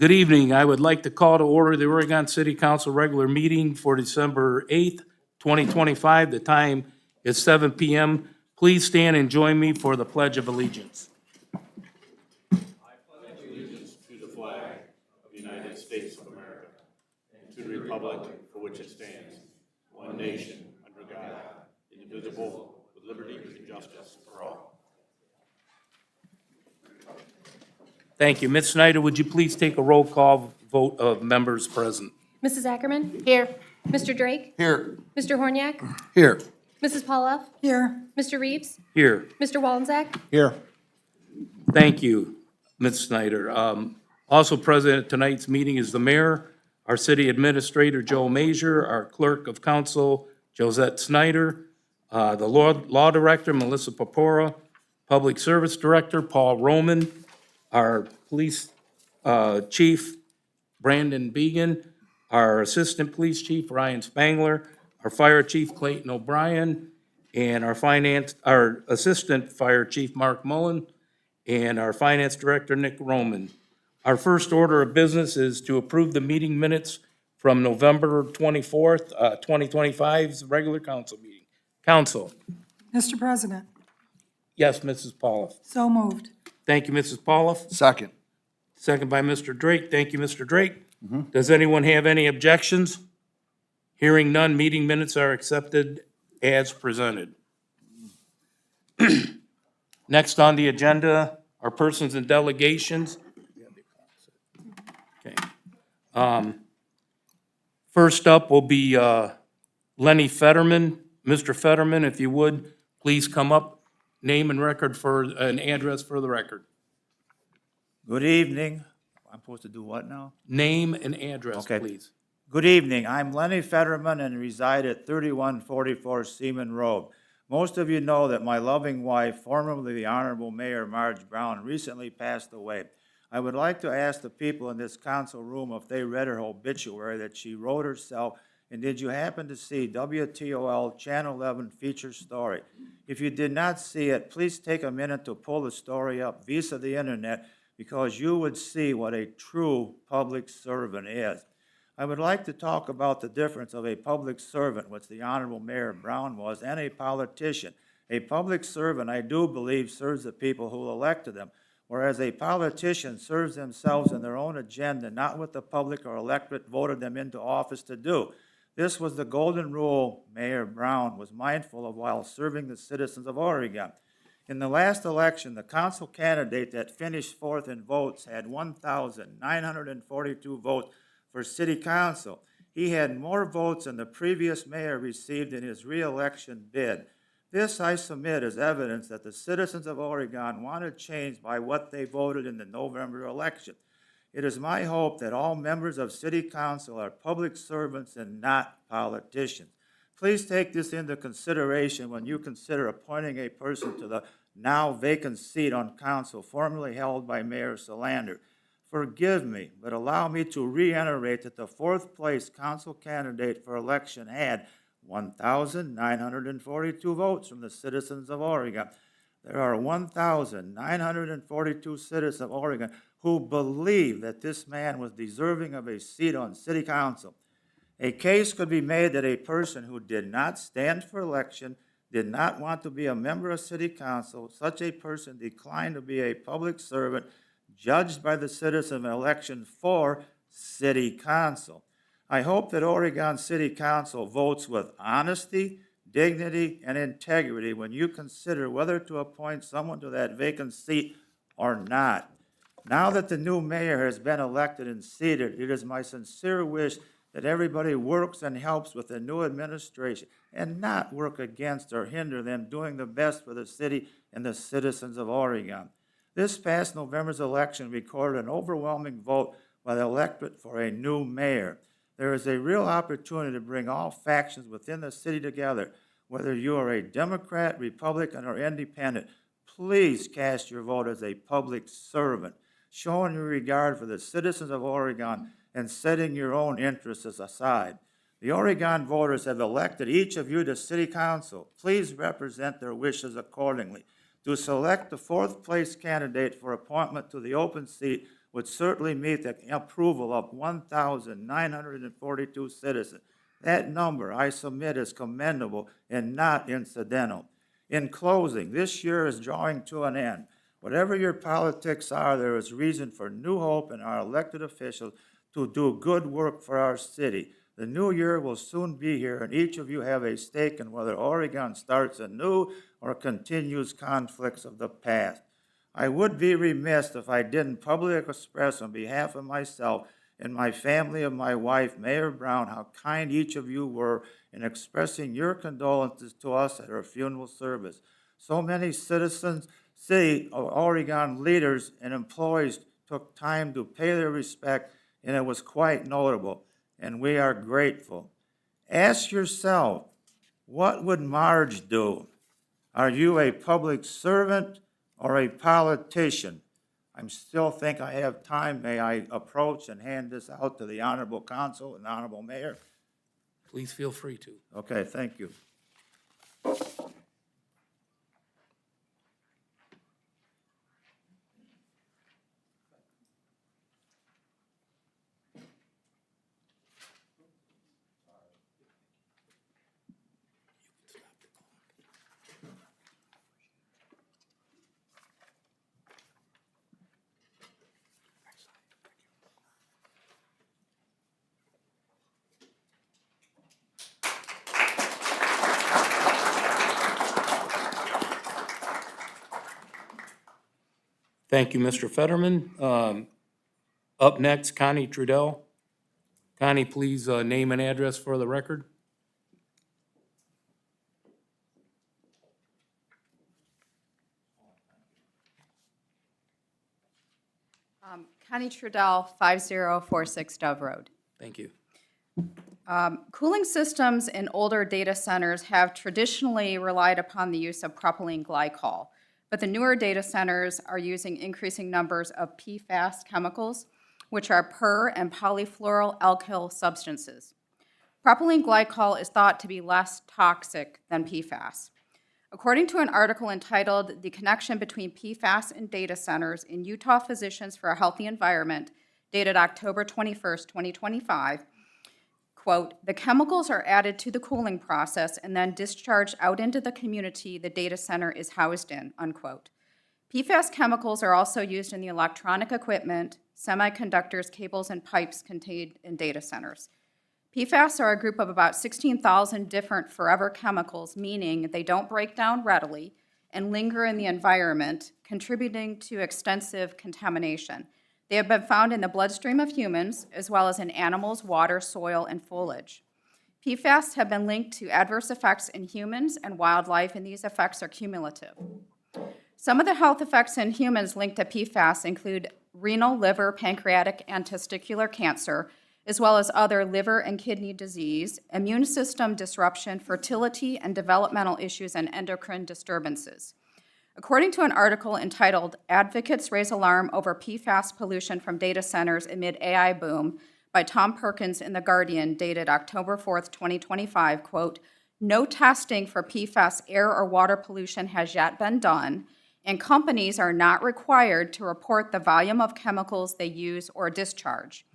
Good evening. I would like to call to order the Oregon City Council regular meeting for December 8th, 2025. The time is 7 p.m. Please stand and join me for the Pledge of Allegiance. Thank you. Ms. Snyder, would you please take a roll call vote of members present? Mrs. Ackerman? Here. Mr. Drake? Here. Mr. Horniak? Here. Mrs. Pauloff? Here. Mr. Reeves? Here. Mr. Wallensack? Here. Thank you, Ms. Snyder. Also present at tonight's meeting is the mayor, our city administrator, Joe Major, our clerk of council, Josette Snyder, the law director, Melissa Papora, public service director, Paul Roman, our police chief, Brandon Began, our assistant police chief, Ryan Spangler, our fire chief, Clayton O'Brien, and our assistant fire chief, Mark Mullen, and our finance director, Nick Roman. Our first order of business is to approve the meeting minutes from November 24th, 2025's regular council meeting. Council. Mr. President, Yes, Mrs. Pauloff. so moved. Thank you, Mrs. Pauloff. Second. Second by Mr. Drake. Thank you, Mr. Drake. Does anyone have any objections? Hearing none, meeting minutes are accepted as presented. Next on the agenda are persons and delegations. Okay. First up will be Lenny Fetterman. Mr. Fetterman, if you would, please come up, name and record for an address for the record. Good evening. I'm supposed to do what now? Name and address, Okay. please. Good evening. I'm Lenny Fetterman and reside at 3144 Seaman Road. Most of you know that my loving wife, formerly the Honorable Mayor Marge Brown, recently passed away. I would like to ask the people in this council room if they read her obituary that she wrote herself, and did you happen to see WTOL Channel 11 feature story? If you did not see it, please take a minute to pull the story up via the internet, because you would see what a true public servant is. I would like to talk about the difference of a public servant, which the Honorable Mayor Brown was, and a politician. A public servant, I do believe, serves the people who elected them, whereas a politician serves themselves and their own agenda, not what the public or electorate voted them into office to do. This was the golden rule Mayor Brown was mindful of while serving the citizens of Oregon. In the last election, the council candidate that finished fourth in votes had 1,942 votes for city council. He had more votes than the previous mayor received in his re-election bid. This, I submit, is evidence that the citizens of Oregon wanted change by what they voted in the November election. It is my hope that all members of city council are public servants and not politicians. Please take this into consideration when you consider appointing a person to the now vacant seat on council formerly held by Mayor Solander. Forgive me, but allow me to reiterate that the fourth place council candidate for election had 1,942 votes from the citizens of Oregon. There are 1,942 citizens of Oregon who believe that this man was deserving of a seat on city council. A case could be made that a person who did not stand for election, did not want to be a member of city council, such a person declined to be a public servant judged by the citizen of election for city council. I hope that Oregon City Council votes with honesty, dignity, and integrity when you consider whether to appoint someone to that vacant seat or not. Now that the new mayor has been elected and seated, it is my sincere wish that everybody works and helps with the new administration and not work against or hinder them doing the best for the city and the citizens of Oregon. This past November's election recorded an overwhelming vote by the electorate for a new mayor. There is a real opportunity to bring all factions within the city together. Whether you are a Democrat, Republican, or Independent, please cast your vote as a public servant, showing your regard for the citizens of Oregon and setting your own interests aside. The Oregon voters have elected each of you to city council. Please represent their wishes accordingly. To select the fourth place candidate for appointment to the open seat would certainly meet the approval of 1,942 citizens. That number, I submit, is commendable and not incidental. In closing, this year is drawing to an end. Whatever your politics are, there is reason for new hope in our elected officials to do good work for our city. The new year will soon be here, and each of you have a stake in whether Oregon starts anew or continues conflicts of the past. I would be remiss if I didn't publicly express on behalf of myself and my family and my wife, Mayor Brown, how kind each of you were in expressing your condolences to us at our funeral service. So many citizens, city of Oregon leaders and employees took time to pay their respect, and it was quite notable, and we are grateful. Ask yourself, what would Marge do? Are you a public servant or a politician? I still think I have time. May I approach and hand this out to the Honorable Council and Honorable Mayor? Please feel free to. Okay, thank you. Thank you, Mr. Fetterman. Up next, Connie Trudell. Connie, please name and address for the record. Connie Trudell, 5046 Dove Road. Thank you. Cooling systems in older data centers have traditionally relied upon the use of propylene glycol, but the newer data centers are using increasing numbers of PFAS chemicals, which are per- and polyfluoroalkyl substances. Propylene glycol is thought to be less toxic than PFAS. According to an article entitled "The Connection Between PFAS and Data Centers in Utah Physicians for a Healthy Environment," dated October 21st, 2025, quote, "The chemicals are added to the cooling process and then discharged out into the community the data center is housed in," unquote. PFAS chemicals are also used in the electronic equipment, semiconductors, cables, and pipes contained in data centers. PFAS are a group of about 16,000 different forever chemicals, meaning they don't break down readily and linger in the environment, contributing to extensive contamination. They have been found in the bloodstream of humans, as well as in animals, water, soil, and foliage. PFAS have been linked to adverse effects in humans and wildlife, and these effects are cumulative. Some of the health effects in humans linked to PFAS include renal, liver, pancreatic, and testicular cancer, as well as other liver and kidney disease, immune system disruption, fertility and developmental issues, and endocrine disturbances. According to an article entitled "Advocates Raise Alarm Over PFAS Pollution from Data Centers Amid AI Boom" by Tom Perkins in The Guardian, dated October 4th, 2025, quote, "No testing for PFAS air or water pollution has yet been done, and companies are not required to report the volume of chemicals they use or discharge."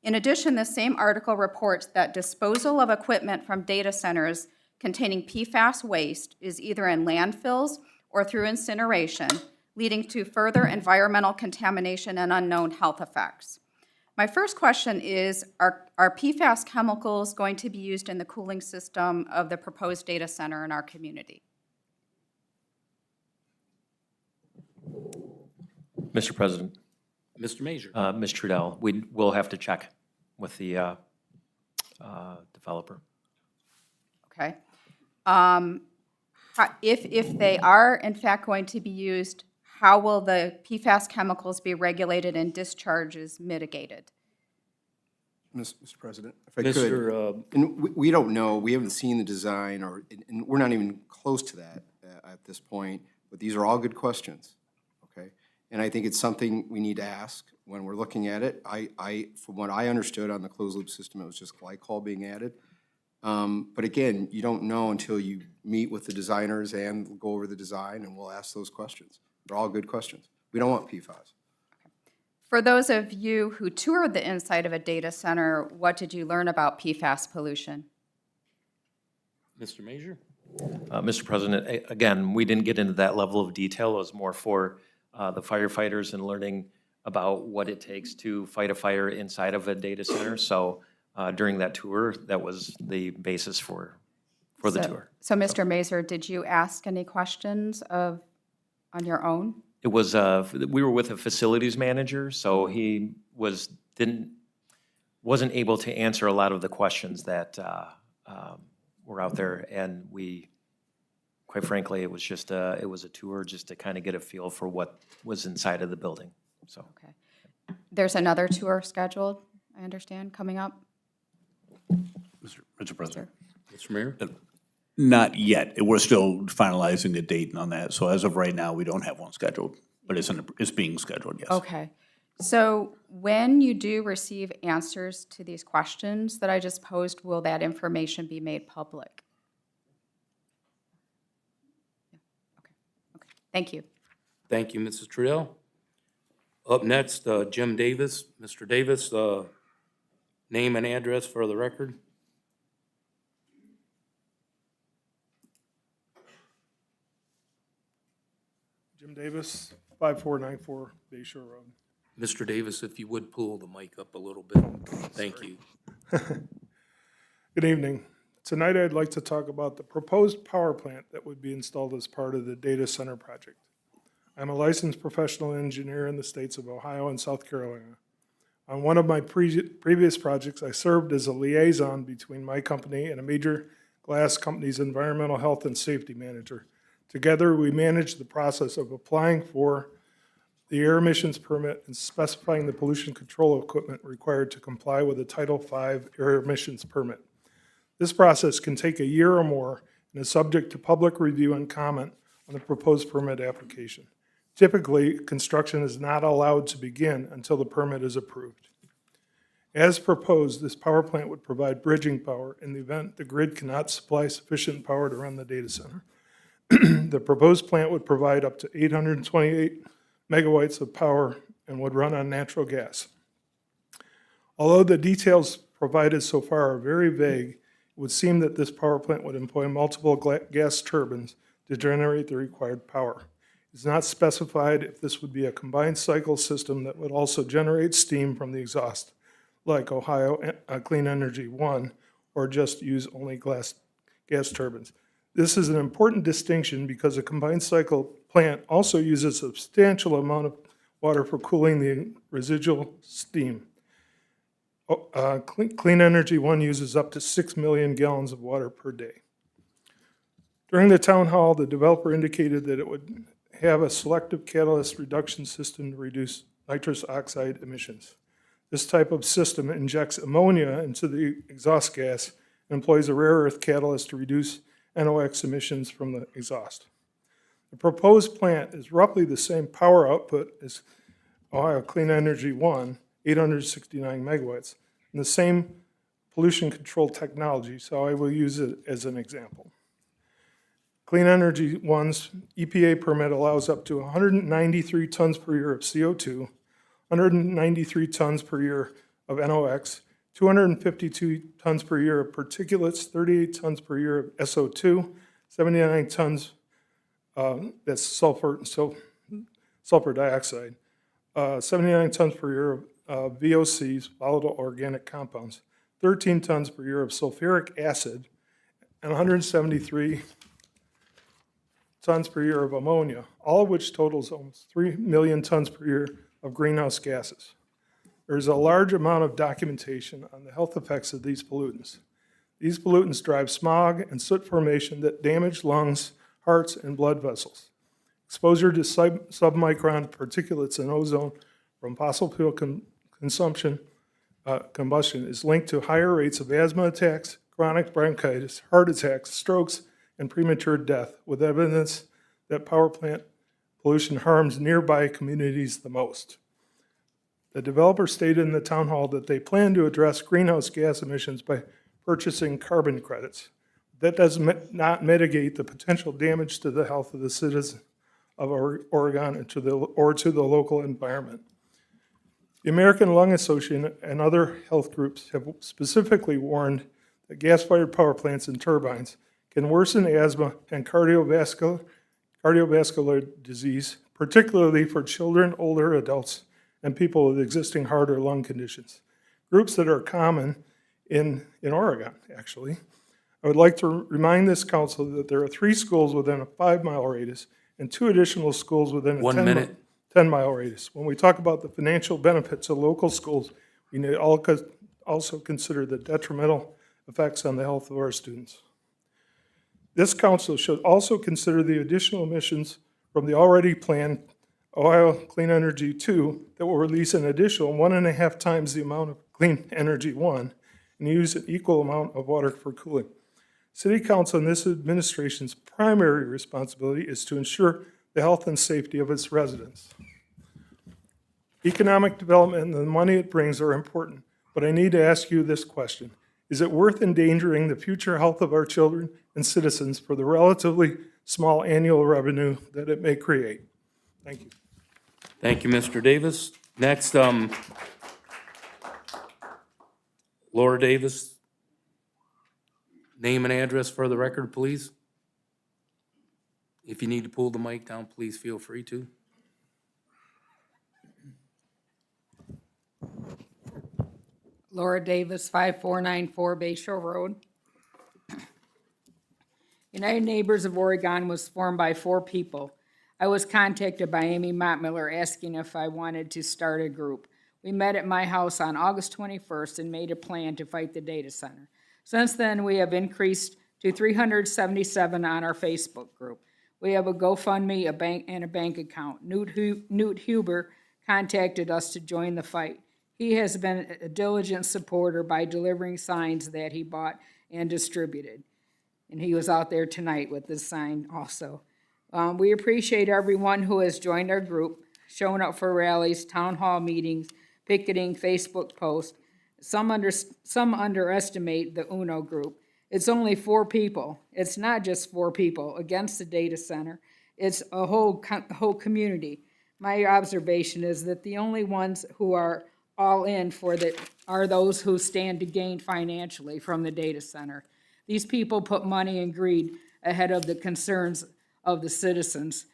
In addition, the same article reports that disposal of equipment from data centers containing PFAS waste is either in landfills or through incineration, leading to further environmental contamination and unknown health effects. My first question is, are PFAS chemicals going to be used in the cooling system of the proposed data center in our community? Mr. President, Mr. Major. Ms. Trudell, we will have to check with the developer. Okay. If they are in fact going to be used, how will the PFAS chemicals be regulated and discharges mitigated? Mr. President, if I could. Mr. And we don't know, we haven't seen the design, and we're not even close to that at this point, but these are all good questions, okay? And I think it's something we need to ask when we're looking at it. From what I understood on the closed loop system, it was just glycol being added. But again, you don't know until you meet with the designers and go over the design, and we'll ask those questions. They're all good questions. We don't want PFAS. For those of you who toured the inside of a data center, what did you learn about PFAS pollution? Mr. Major? Mr. President, again, we didn't get into that level of detail. It was more for the firefighters and learning about what it takes to fight a fire inside of a data center. So during that tour, that was the basis for the tour. So, Mr. Mazur, did you ask any questions on your own? It was, we were with a facilities manager, so he wasn't able to answer a lot of the questions that were out there. And quite frankly, it was just it was a tour just to kind of get a feel for what was inside of the building, so. Okay. There's another tour scheduled, I understand, coming up? Mr. President. Mr. Mayor? Not yet. We're still finalizing the date on that. So as of right now, we don't have one scheduled, but it's being scheduled, yes. Okay. So when you do receive answers to these questions that I just posed, will that information be made public? Yeah. Okay. Thank you. Thank you, Mrs. Trudell. Up next, Jim Davis. Mr. Davis, name and address for the record. Jim Davis, 5494 Bay Shore Road. Mr. Davis, if you would pull the mic up a little bit. Thank you. Good evening. Tonight I'd like to talk about the proposed power plant that would be installed as part of the data center project. I'm a licensed professional engineer in the states of Ohio and South Carolina. On one of my previous projects, I served as a liaison between my company and a major glass company's environmental health and safety manager. Together, we managed the process of applying for the air emissions permit and specifying the pollution control equipment required to comply with the Title V air emissions permit. This process can take a year or more and is subject to public review and comment on the proposed permit application. Typically, construction is not allowed to begin until the permit is approved. As proposed, this power plant would provide bridging power in the event the grid cannot supply sufficient power to run the data center. The proposed plant would provide up to 828 megawatts of power and would run on natural gas. Although the details provided so far are very vague, it would seem that this power plant would employ multiple gas turbines to generate the required power. It's not specified if this would be a combined cycle system that would also generate steam from the exhaust, like Ohio Clean Energy 1, or just use only gas turbines. This is an important distinction because a combined cycle plant also uses a substantial amount of water for cooling the residual steam. Clean Energy 1 uses up to 6 million gallons of water per day. During the town hall, the developer indicated that it would have a selective catalyst reduction system to reduce nitrous oxide emissions. This type of system injects ammonia into the exhaust gas and employs a rare earth catalyst to reduce NOx emissions from the exhaust. The proposed plant is roughly the same power output as Ohio Clean Energy 1, 869 megawatts, and the same pollution control technology, so I will use it as an example. Clean Energy 1's EPA permit allows up to 193 tons per year of CO2, 193 tons per year of NOx, 252 tons per year of particulates, 38 tons per year of SO2, 79 tons, that's sulfur dioxide, 79 tons per year of VOCs, volatile organic compounds, 13 tons per year of sulfuric acid, and 173 tons per year of ammonia, all of which totals almost 3 million tons per year of greenhouse gases. There is a large amount of documentation on the health effects of these pollutants. These pollutants drive smog and soot formation that damage lungs, hearts, and blood vessels. Exposure to submicron particulates and ozone from fossil fuel combustion is linked to higher rates of asthma attacks, chronic bronchitis, heart attacks, strokes, and premature death, with evidence that power plant pollution harms nearby communities the most. The developer stated in the town hall that they plan to address greenhouse gas emissions by purchasing carbon credits. That does not mitigate the potential damage to the health of the citizens of Oregon and to the local environment. The American Lung Association and other health groups have specifically warned that gas-fired power plants and turbines can worsen asthma and cardiovascular disease, particularly for children, older adults, and people with existing heart or lung conditions, groups that are common in Oregon, actually. I would like to remind this council that there are 3 schools within a 5-mile radius and 2 additional schools within a 1 minute. 10-mile radius. When we talk about the financial benefits of local schools, we need to also consider the detrimental effects on the health of our students. This council should also consider the additional emissions from the already planned Ohio Clean Energy 2 that will release an additional 1.5 times the amount of Clean Energy 1 and use an equal amount of water for cooling. City Council and this administration's primary responsibility is to ensure the health and safety of its residents. Economic development and the money it brings are important, but I need to ask you this question. Is it worth endangering the future health of our children and citizens for the relatively small annual revenue that it may create? Thank you. Thank you, Mr. Davis. Next, Laura Davis. Name and address for the record, please. If you need to pull the mic down, please feel free to. Laura Davis, 5494 Bay Shore Road. United Neighbors of Oregon was formed by 4 people. I was contacted by Amy Mottmiller asking if I wanted to start a group. We met at my house on August 21st and made a plan to fight the data center. Since then, we have increased to 377 on our Facebook group. We have a GoFundMe, a bank account. Newt Huber contacted us to join the fight. He has been a diligent supporter by delivering signs that he bought and distributed. And he was out there tonight with this sign also. We appreciate everyone who has joined our group, shown up for rallies, town hall meetings, picketing, Facebook posts. Some underestimate the UNO group. It's only 4 people. It's not just 4 people against the data center. It's a whole community. My observation is that the only ones who are all in for are those who stand to gain financially from the data center. These people put money and greed ahead of the concerns of the citizens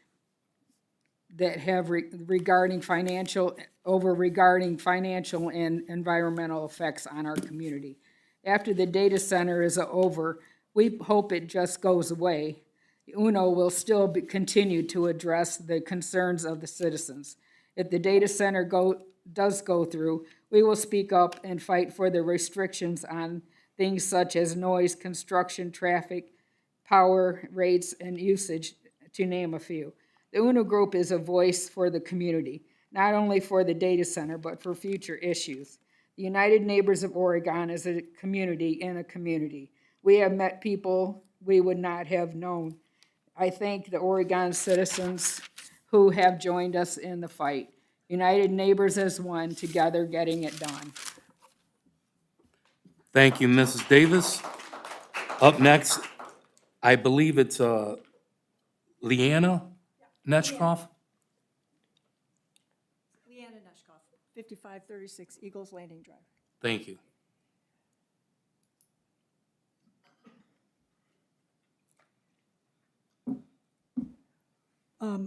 that have regarding financial and environmental effects on our community. After the data center is over, we hope it just goes away. UNO will still continue to address the concerns of the citizens. If the data center does go through, we will speak up and fight for the restrictions on things such as noise, construction, traffic, power rates, and usage, to name a few. The UNO group is a voice for the community, not only for the data center, but for future issues. The United Neighbors of Oregon is a community in a community. We have met people we would not have known. I thank the Oregon citizens who have joined us in the fight. United Neighbors as one, together getting it done. Thank you, Mrs. Davis. Up next, I believe it's Leanna Netchkoff. Leanna Neshkoff, 5536 Eagles Landing Drive. Thank you.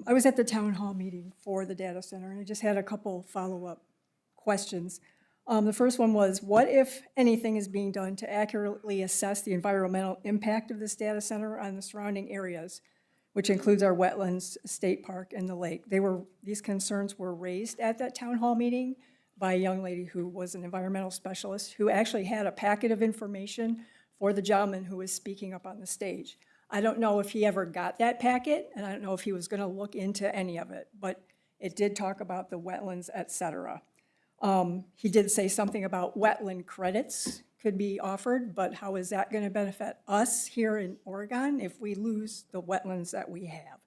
I was at the town hall meeting for the data center, and I just had a couple follow-up questions. The first one was, what, if anything, is being done to accurately assess the environmental impact of this data center on the surrounding areas, which includes our wetlands, state park, and the lake? These concerns were raised at that town hall meeting by a young lady who was an environmental specialist who actually had a packet of information for the gentleman who was speaking up on the stage. I don't know if he ever got that packet, and I don't know if he was going to look into any of it, but it did talk about the wetlands, et cetera. He did say something about wetland credits could be offered, but how is that going to benefit us here in Oregon if we lose the wetlands that we have?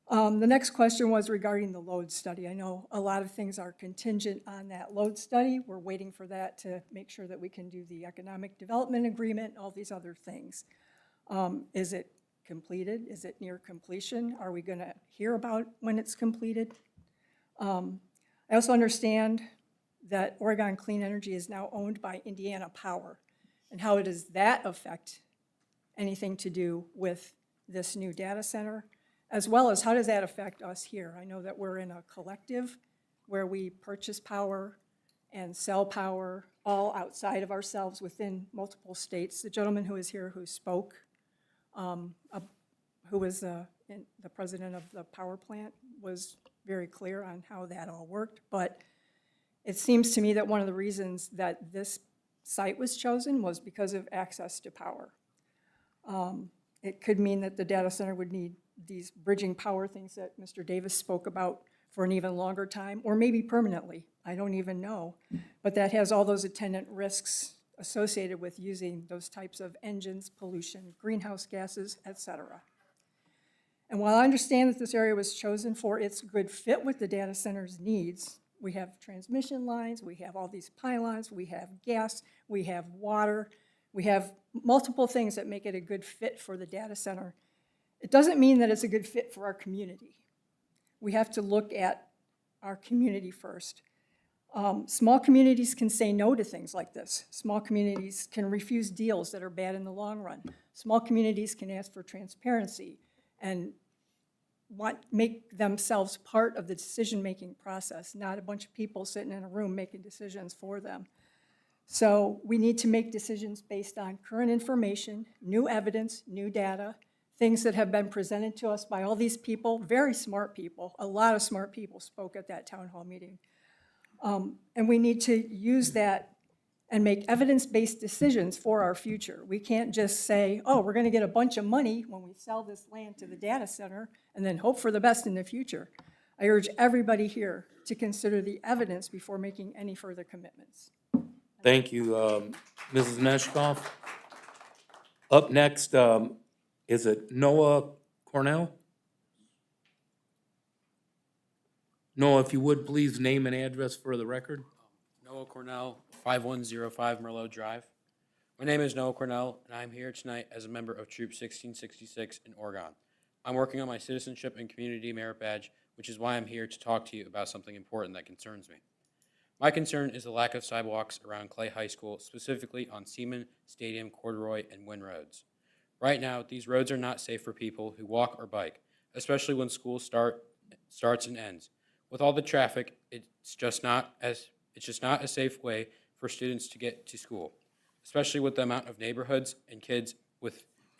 The next question was regarding the load study. I know a lot of things are contingent on that load study. We're waiting for that to make sure that we can do the economic development agreement, all these other things. Is it completed? Is it near completion? Are we going to hear about when it's completed? I also understand that Oregon Clean Energy is now owned by Indiana Power. And how does that affect anything to do with this new data center? As well as how does that affect us here? I know that we're in a collective where we purchase power and sell power all outside of ourselves within multiple states. The gentleman who is here who spoke, who was the president of the power plant, was very clear on how that all worked. But it seems to me that one of the reasons that this site was chosen was because of access to power. It could mean that the data center would need these bridging power things that Mr. Davis spoke about for an even longer time, or maybe permanently. I don't even know. But that has all those attendant risks associated with using those types of engines, pollution, greenhouse gases, et cetera. And while I understand that this area was chosen for its good fit with the data center's needs, we have transmission lines, we have all these pylons, we have gas, we have water, we have multiple things that make it a good fit for the data center. It doesn't mean that it's a good fit for our community. We have to look at our community first. Small communities can say no to things like this. Small communities can refuse deals that are bad in the long run. Small communities can ask for transparency and make themselves part of the decision-making process, not a bunch of people sitting in a room making decisions for them. So we need to make decisions based on current information, new evidence, new data, things that have been presented to us by all these people, very smart people. A lot of smart people spoke at that town hall meeting. And we need to use that and make evidence-based decisions for our future. We can't just say, oh, we're going to get a bunch of money when we sell this land to the data center and then hope for the best in the future. I urge everybody here to consider the evidence before making any further commitments. Thank you, Mrs. Neshkoff. Up next, is it Noah Cornell? Noah, if you would, please name and address for the record. Noah Cornell, 5105 Merlot Drive. My name is Noah Cornell, and I'm here tonight as a member of Troop 1666 in Oregon. I'm working on my Citizenship and Community Merit Badge, which is why I'm here to talk to you about something important that concerns me. My concern is the lack of sidewalks around Clay High School, specifically on Seaman, Stadium, Corduroy, and Wynn roads. Right now, these roads are not safe for people who walk or bike, especially when school starts and ends. With all the traffic, it's just not a safe way for students to get to school, especially with the amount of neighborhoods and kids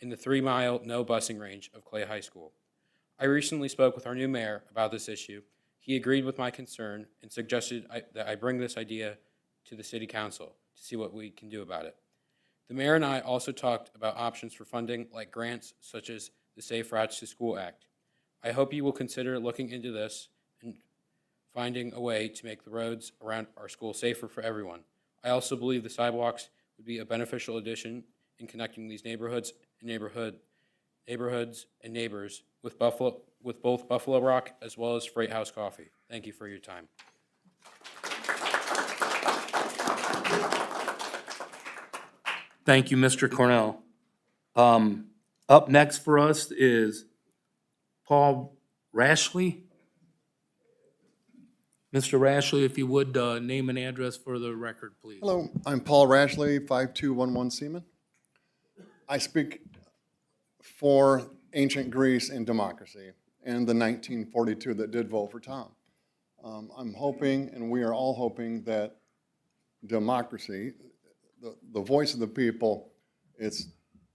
in the 3-mile no busing range of Clay High School. I recently spoke with our new mayor about this issue. He agreed with my concern and suggested that I bring this idea to the city council to see what we can do about it. The mayor and I also talked about options for funding like grants such as the Safe Routes to School Act. I hope you will consider looking into this and finding a way to make the roads around our school safer for everyone. I also believe the sidewalks would be a beneficial addition in connecting these neighborhoods and neighbors with both Buffalo Rock as well as Freight House Coffee. Thank you for your time. Thank you, Mr. Cornell. Up next for us is Paul Rashley. Mr. Rashley, if you would, name and address for the record, please. Hello, I'm Paul Rashley, 5211 Seaman. I speak for ancient Greece and democracy and the 1942 that did vote for Tom. I'm hoping, and we are all hoping, that democracy, the voice of the people, it's,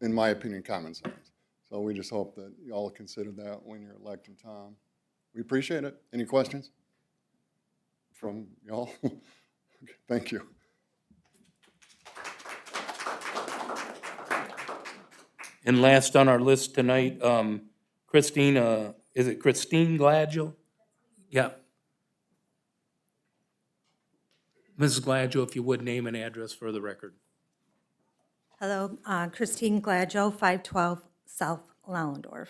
in my opinion, common sense. So we just hope that you all consider that when you're electing Tom. We appreciate it. Any questions from y'all? Okay, thank you. And last on our list tonight, Christine, is it Christine Gladgel? Yeah. Mrs. Gladgel, if you would, name and address for the record. Hello, Christine Gladgel, 512 South Lallendorf.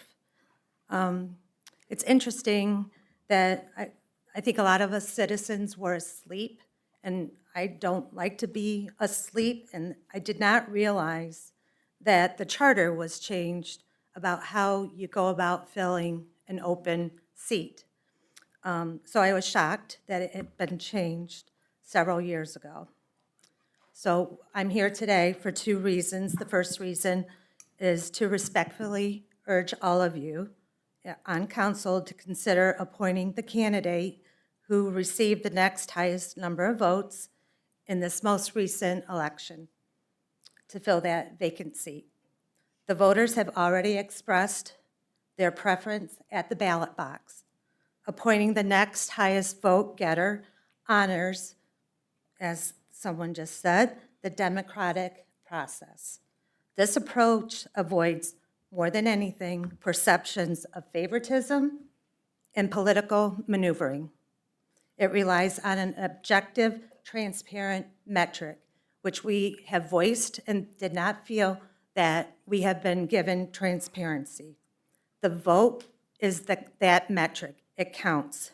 It's interesting that I think a lot of us citizens were asleep, and I don't like to be asleep, and I did not realize that the charter was changed about how you go about filling an open seat. So I was shocked that it had been changed several years ago. So I'm here today for two reasons. The first reason is to respectfully urge all of you on council to consider appointing the candidate who received the next highest number of votes in this most recent election to fill that vacant seat. The voters have already expressed their preference at the ballot box. Appointing the next highest vote getter honors, as someone just said, the democratic process. This approach avoids, more than anything, perceptions of favoritism and political maneuvering. It relies on an objective, transparent metric, which we have voiced and did not feel that we have been given transparency. The vote is that metric. It counts.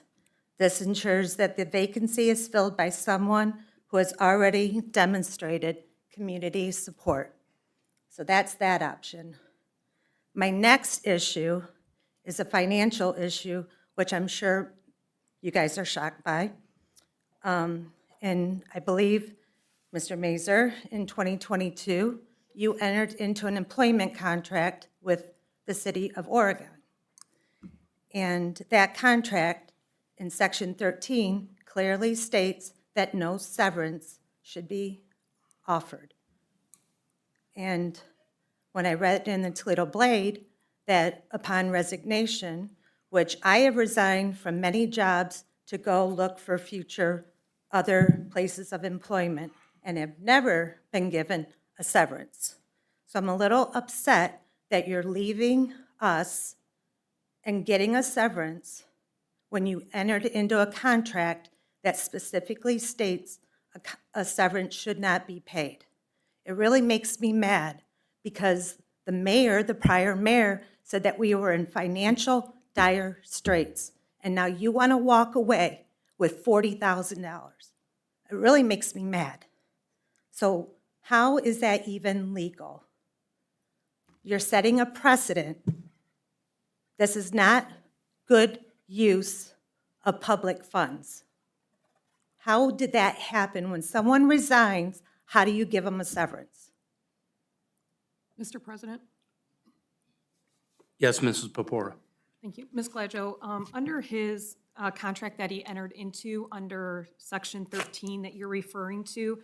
This ensures that the vacancy is filled by someone who has already demonstrated community support. So that's that option. My next issue is a financial issue, which I'm sure you guys are shocked by. And I believe, Mr. Mazur, in 2022, you entered into an employment contract with the city of Oregon. And that contract in Section 13 clearly states that no severance should be offered. And when I read in the Toledo Blade that upon resignation, which I have resigned from many jobs to go look for future other places of employment and have never been given a severance. So I'm a little upset that you're leaving us and getting a severance when you entered into a contract that specifically states a severance should not be paid. It really makes me mad because the mayor, the prior mayor, said that we were in financial dire straits, and now you want to walk away with $40,000. It really makes me mad. So how is that even legal? You're setting a precedent. This is not good use of public funds. How did that happen? When someone resigns, how do you give them a severance? Mr. President? Yes, Mrs. Purpura. Thank you. Ms. Gladjo, under his contract that he entered into under Section 13 that you're referring to,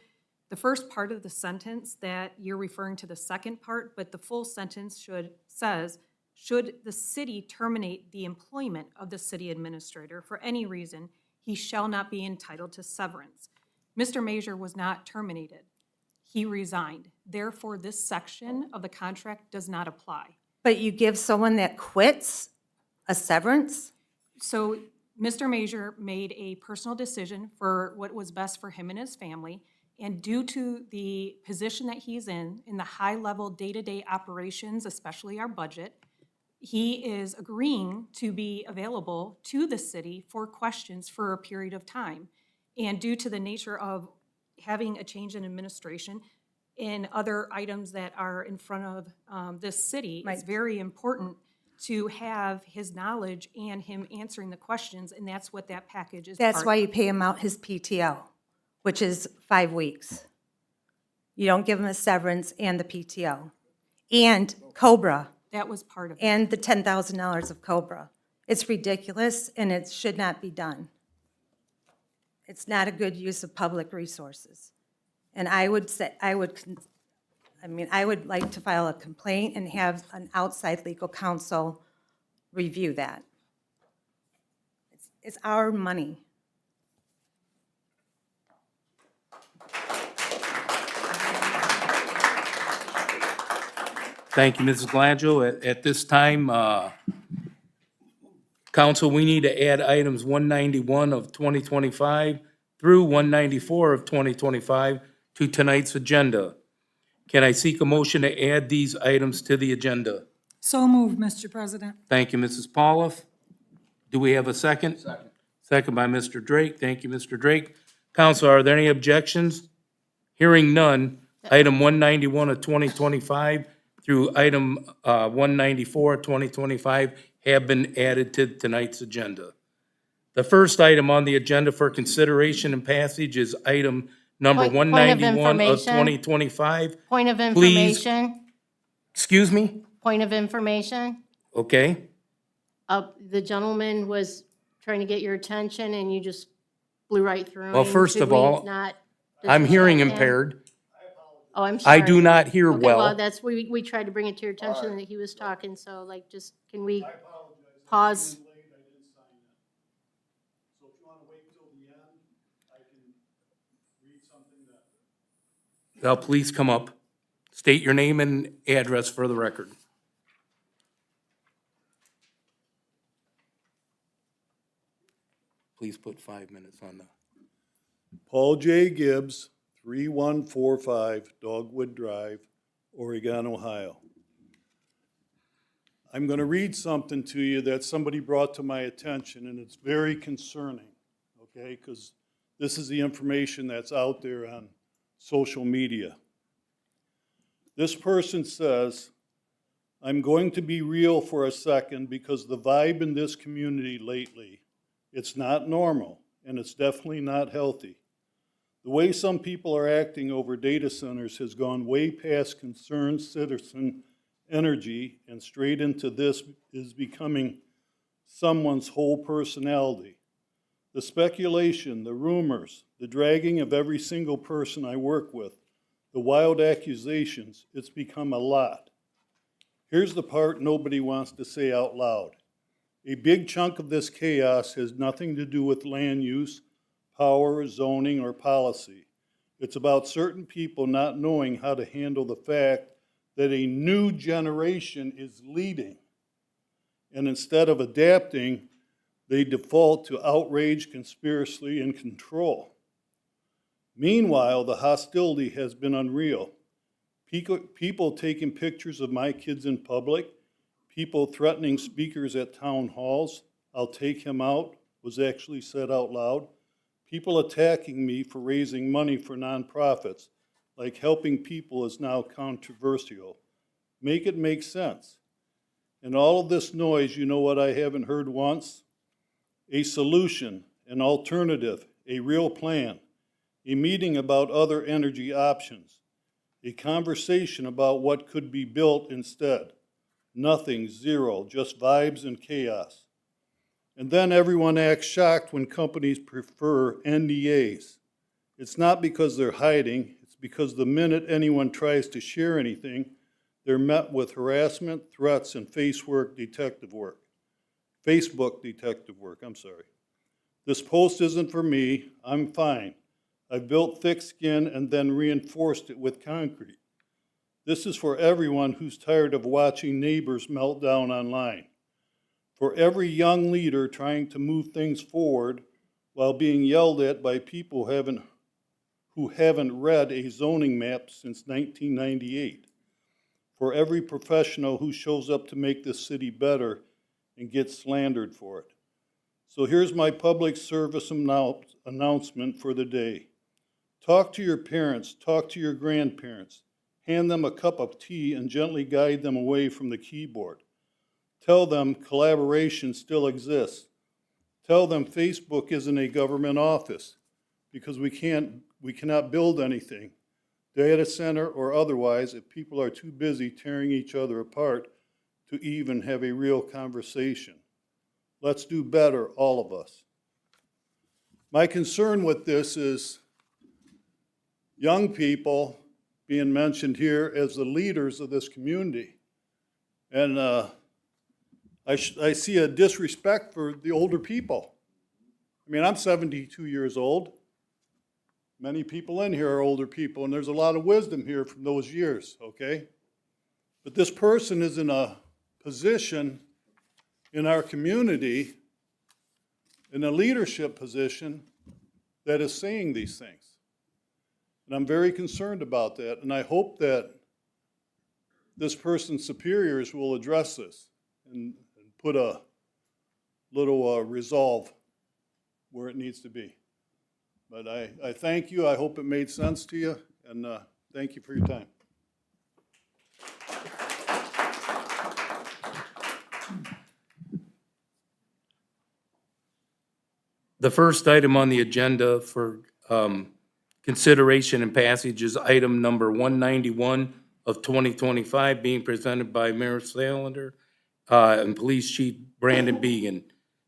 the first part of the sentence that you're referring to the second part, but the full sentence says, should the city terminate the employment of the city administrator for any reason, he shall not be entitled to severance. Mr. Mazur was not terminated. He resigned. Therefore, this section of the contract does not apply. But you give someone that quits a severance? So Mr. Mazur made a personal decision for what was best for him and his family, and due to the position that he's in the high-level day-to-day operations, especially our budget, he is agreeing to be available to the city for questions for a period of time. And due to the nature of having a change in administration and other items that are in front of this city, it's very important to have his knowledge and him answering the questions, and that's what that package is. That's why you pay him out his PTO, which is 5 weeks. You don't give him a severance and the PTO. And COBRA. That was part of it. And the $10,000 of COBRA. It's ridiculous, and it should not be done. It's not a good use of public resources. And I would like to file a complaint and have an outside legal counsel review that. It's our money. Thank you, Mrs. Gladjo. At this time, council, we need to add items 191 of 2025 through 194 of 2025 to tonight's agenda. Can I seek a motion to add these items to the agenda? So moved, Mr. President. Thank you, Mrs. Pauloff. Do we have a second? Second. Second by Mr. Drake. Thank you, Mr. Drake. Council, are there any objections? Hearing none, item 191 of 2025 through item 194 of 2025 have been added to tonight's agenda. The first item on the agenda for consideration and passage is item number Point of 191 of information. 2025. Point of Please. information, Excuse me? point of information. Okay. The gentleman was trying to get your attention and you just blew right through Well, him. first Could of we all, not I'm hearing disrespect him? impaired. Oh, I'm sorry. I do not hear Okay, well, well. that's, we tried to bring it to your attention that he was talking, so like, just, can we pause? Now, please come up. State your name and address for the record. Please put 5 minutes on the. Paul J. Gibbs, 3145 Dogwood Drive, Oregon, Ohio. I'm going to read something to you that somebody brought to my attention, and it's very concerning, okay? Because this is the information that's out there on social media. This person says, I'm going to be real for a second because the vibe in this community lately, it's not normal, and it's definitely not healthy. The way some people are acting over data centers has gone way past concerned citizen energy and straight into this is becoming someone's whole personality. The speculation, the rumors, the dragging of every single person I work with, the wild accusations, it's become a lot. Here's the part nobody wants to say out loud. A big chunk of this chaos has nothing to do with land use, power, zoning, or policy. It's about certain people not knowing how to handle the fact that a new generation is leading. And instead of adapting, they default to outrage, conspiracy, and control. Meanwhile, the hostility has been unreal. People taking pictures of my kids in public, people threatening speakers at town halls, I'll take him out, was actually said out loud. People attacking me for raising money for nonprofits, like helping people is now controversial. Make it make sense. In all of this noise, you know what I haven't heard once? A solution, an alternative, a real plan, a meeting about other energy options, a conversation about what could be built instead. Nothing, zero, just vibes and chaos. And then everyone acts shocked when companies prefer NDAs. It's not because they're hiding, it's because the minute anyone tries to share anything, they're met with harassment, threats, and Facebook detective work. This post isn't for me, I'm fine. I've built thick skin and then reinforced it with concrete. This is for everyone who's tired of watching neighbors melt down online. For every young leader trying to move things forward while being yelled at by people who haven't read a zoning map since 1998. For every professional who shows up to make this city better and gets slandered for it. So here's my public service announcement for the day. Talk to your parents, talk to your grandparents, hand them a cup of tea and gently guide them away from the keyboard. Tell them collaboration still exists. Tell them Facebook isn't a government office because we cannot build anything, data center or otherwise, if people are too busy tearing each other apart to even have a real conversation. Let's do better, all of us. My concern with this is young people being mentioned here as the leaders of this community. And I see a disrespect for the older people. I mean, I'm 72 years old. Many people in here are older people, and there's a lot of wisdom here from those years, okay? But this person is in a position in our community, in a leadership position, that is saying these things. And I'm very concerned about that, and I hope that this person's superiors will address this and put a little resolve where it needs to be. But I thank you. I hope it made sense to you, and thank you for your time. The first item on the agenda for consideration and passage is item number 191 of 2025, being presented by Mayor Salander and Police Chief Brandon Began.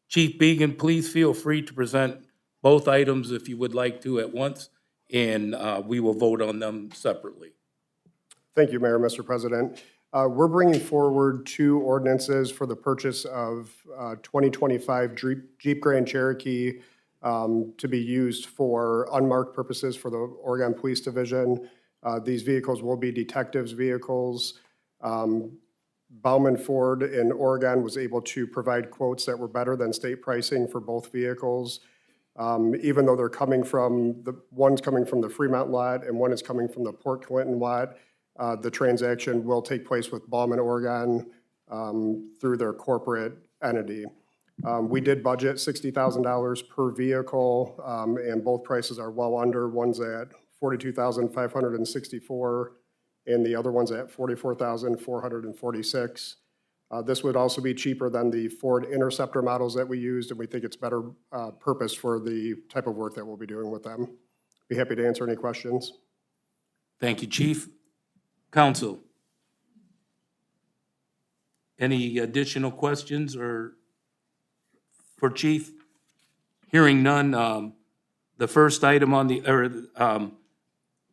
Chief Began, please feel free to present both items if you would like to at once, and we will vote on them separately. Thank you, Mayor, Mr. President. We're bringing forward two ordinances for the purchase of 2025 Jeep Grand Cherokee to be used for unmarked purposes for the Oregon Police Division. These vehicles will be detectives' vehicles. Bauman Ford in Oregon was able to provide quotes that were better than state pricing for both vehicles. Even though they're coming from, one's coming from the Fremont lot and one is coming from the Port Clinton lot, the transaction will take place with Bauman, Oregon, through their corporate entity. We did budget $60,000 per vehicle, and both prices are well under. One's at $42,564, and the other one's at $44,446. This would also be cheaper than the Ford Interceptor models that we used, and we think it's better purpose for the type of work that we'll be doing with them. Be happy to answer any questions. Thank you, Chief. Council, any additional questions or for Chief? Hearing none, the first item on the,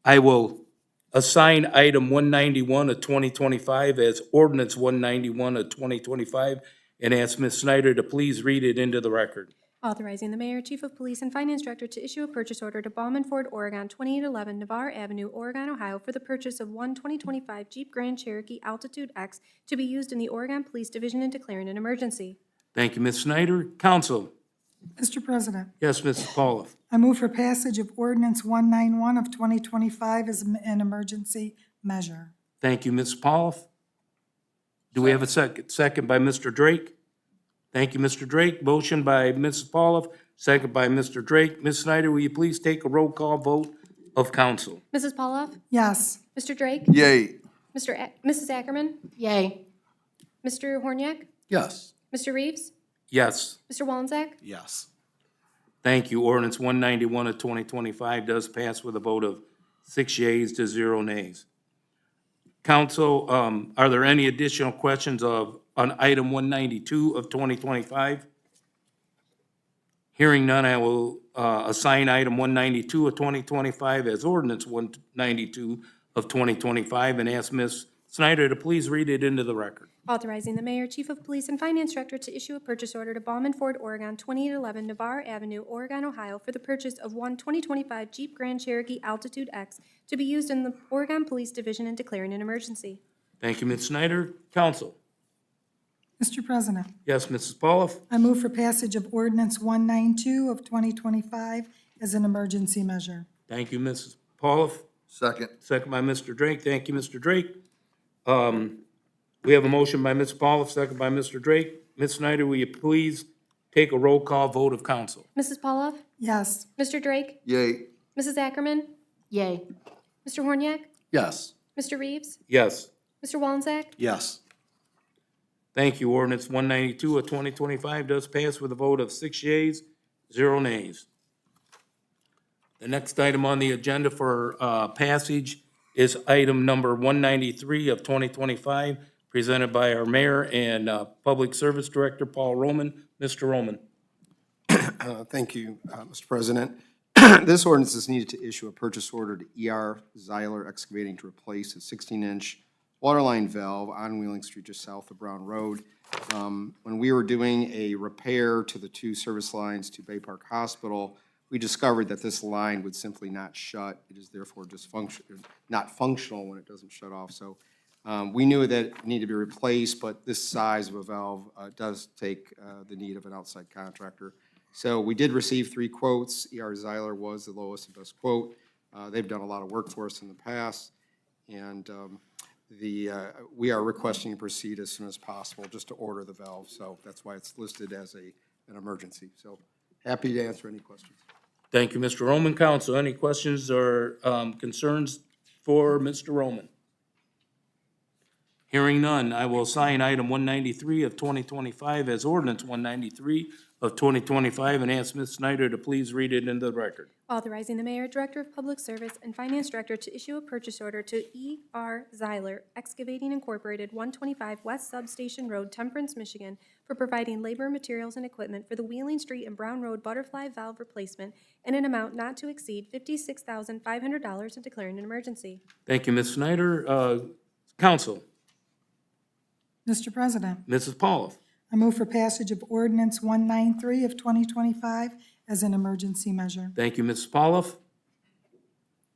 I will assign item 191 of 2025 as ordinance 191 of 2025 and ask Ms. Snyder to please read it into the record. Authorizing the mayor, chief of police, and finance director to issue a purchase order to Bauman Ford, Oregon, 2811 Navarre Avenue, Oregon, Ohio, for the purchase of one 2025 Jeep Grand Cherokee Altitude X to be used in the Oregon Police Division and declaring an emergency. Thank you, Ms. Snyder. Council? Mr. President, Yes, Mrs. Pauloff. I move for passage of ordinance 191 of 2025 as an emergency measure. Thank you, Ms. Pauloff. Do we have a second? Second by Mr. Drake. Thank you, Mr. Drake. Motion by Mrs. Pauloff, second by Mr. Drake. Ms. Snyder, will you please take a roll call vote of council? Mrs. Pauloff? Yes. Mr. Drake? Yay. Mrs. Ackerman? Yay. Mr. Horniak? Yes. Mr. Reeves? Yes. Mr. Wallensack? Yes. Thank you. Ordinance 191 of 2025 does pass with a vote of 6 yeas to 0 nays. Council, are there any additional questions on item 192 of 2025? Hearing none, I will assign item 192 of 2025 as ordinance 192 of 2025 and ask Ms. Snyder to please read it into the record. Authorizing the mayor, chief of police, and finance director to issue a purchase order to Bauman Ford, Oregon, 2811 Navarre Avenue, Oregon, Ohio, for the purchase of one 2025 Jeep Grand Cherokee Altitude X to be used in the Oregon Police Division and declaring an emergency. Thank you, Ms. Snyder. Council? Mr. President, Yes, Mrs. Pauloff. I move for passage of ordinance 192 of 2025 as an emergency measure. Thank you, Mrs. Pauloff. Second. Second by Mr. Drake. Thank you, Mr. Drake. We have a motion by Ms. Pauloff, second by Mr. Drake. Ms. Snyder, will you please take a roll call vote of council? Mrs. Pauloff? Yes. Mr. Drake? Yay. Mrs. Ackerman? Yay. Mr. Horniak? Yes. Mr. Reeves? Yes. Mr. Wallensack? Yes. Thank you. Ordinance 192 of 2025 does pass with a vote of 6 yeas, 0 nays. The next item on the agenda for passage is item number 193 of 2025, presented by our mayor and public service director, Paul Roman. Mr. Roman. Thank you, Mr. President. This ordinance is needed to issue a purchase order to ER Zeiler Excavating to replace a 16-inch waterline valve on Wheeling Street just south of Brown Road. When we were doing a repair to the two service lines to Bay Park Hospital, we discovered that this line would simply not shut. It is therefore not functional when it doesn't shut off. So we knew that it needed to be replaced, but this size of a valve does take the need of an outside contractor. So we did receive 3 quotes. ER Zeiler was the lowest and best quote. They've done a lot of work for us in the past, and we are requesting to proceed as soon as possible just to order the valve. So that's why it's listed as an emergency. So happy to answer any questions. Thank you, Mr. Roman. Council, any questions or concerns for Mr. Roman? Hearing none, I will assign item 193 of 2025 as ordinance 193 of 2025 and ask Ms. Snyder to please read it into the record. Authorizing the mayor, director of public service, and finance director to issue a purchase order to E.R. Zeiler Excavating Incorporated, 125 West Substation Road, Temperance, Michigan, for providing labor, materials, and equipment for the Wheeling Street and Brown Road butterfly valve replacement in an amount not to exceed $56,500 and declaring an emergency. Thank you, Ms. Snyder. Council, Mr. President, Mrs. Paulo. I move for passage of ordinance 193 of 2025 as an emergency measure. Thank you, Mrs. Paulo.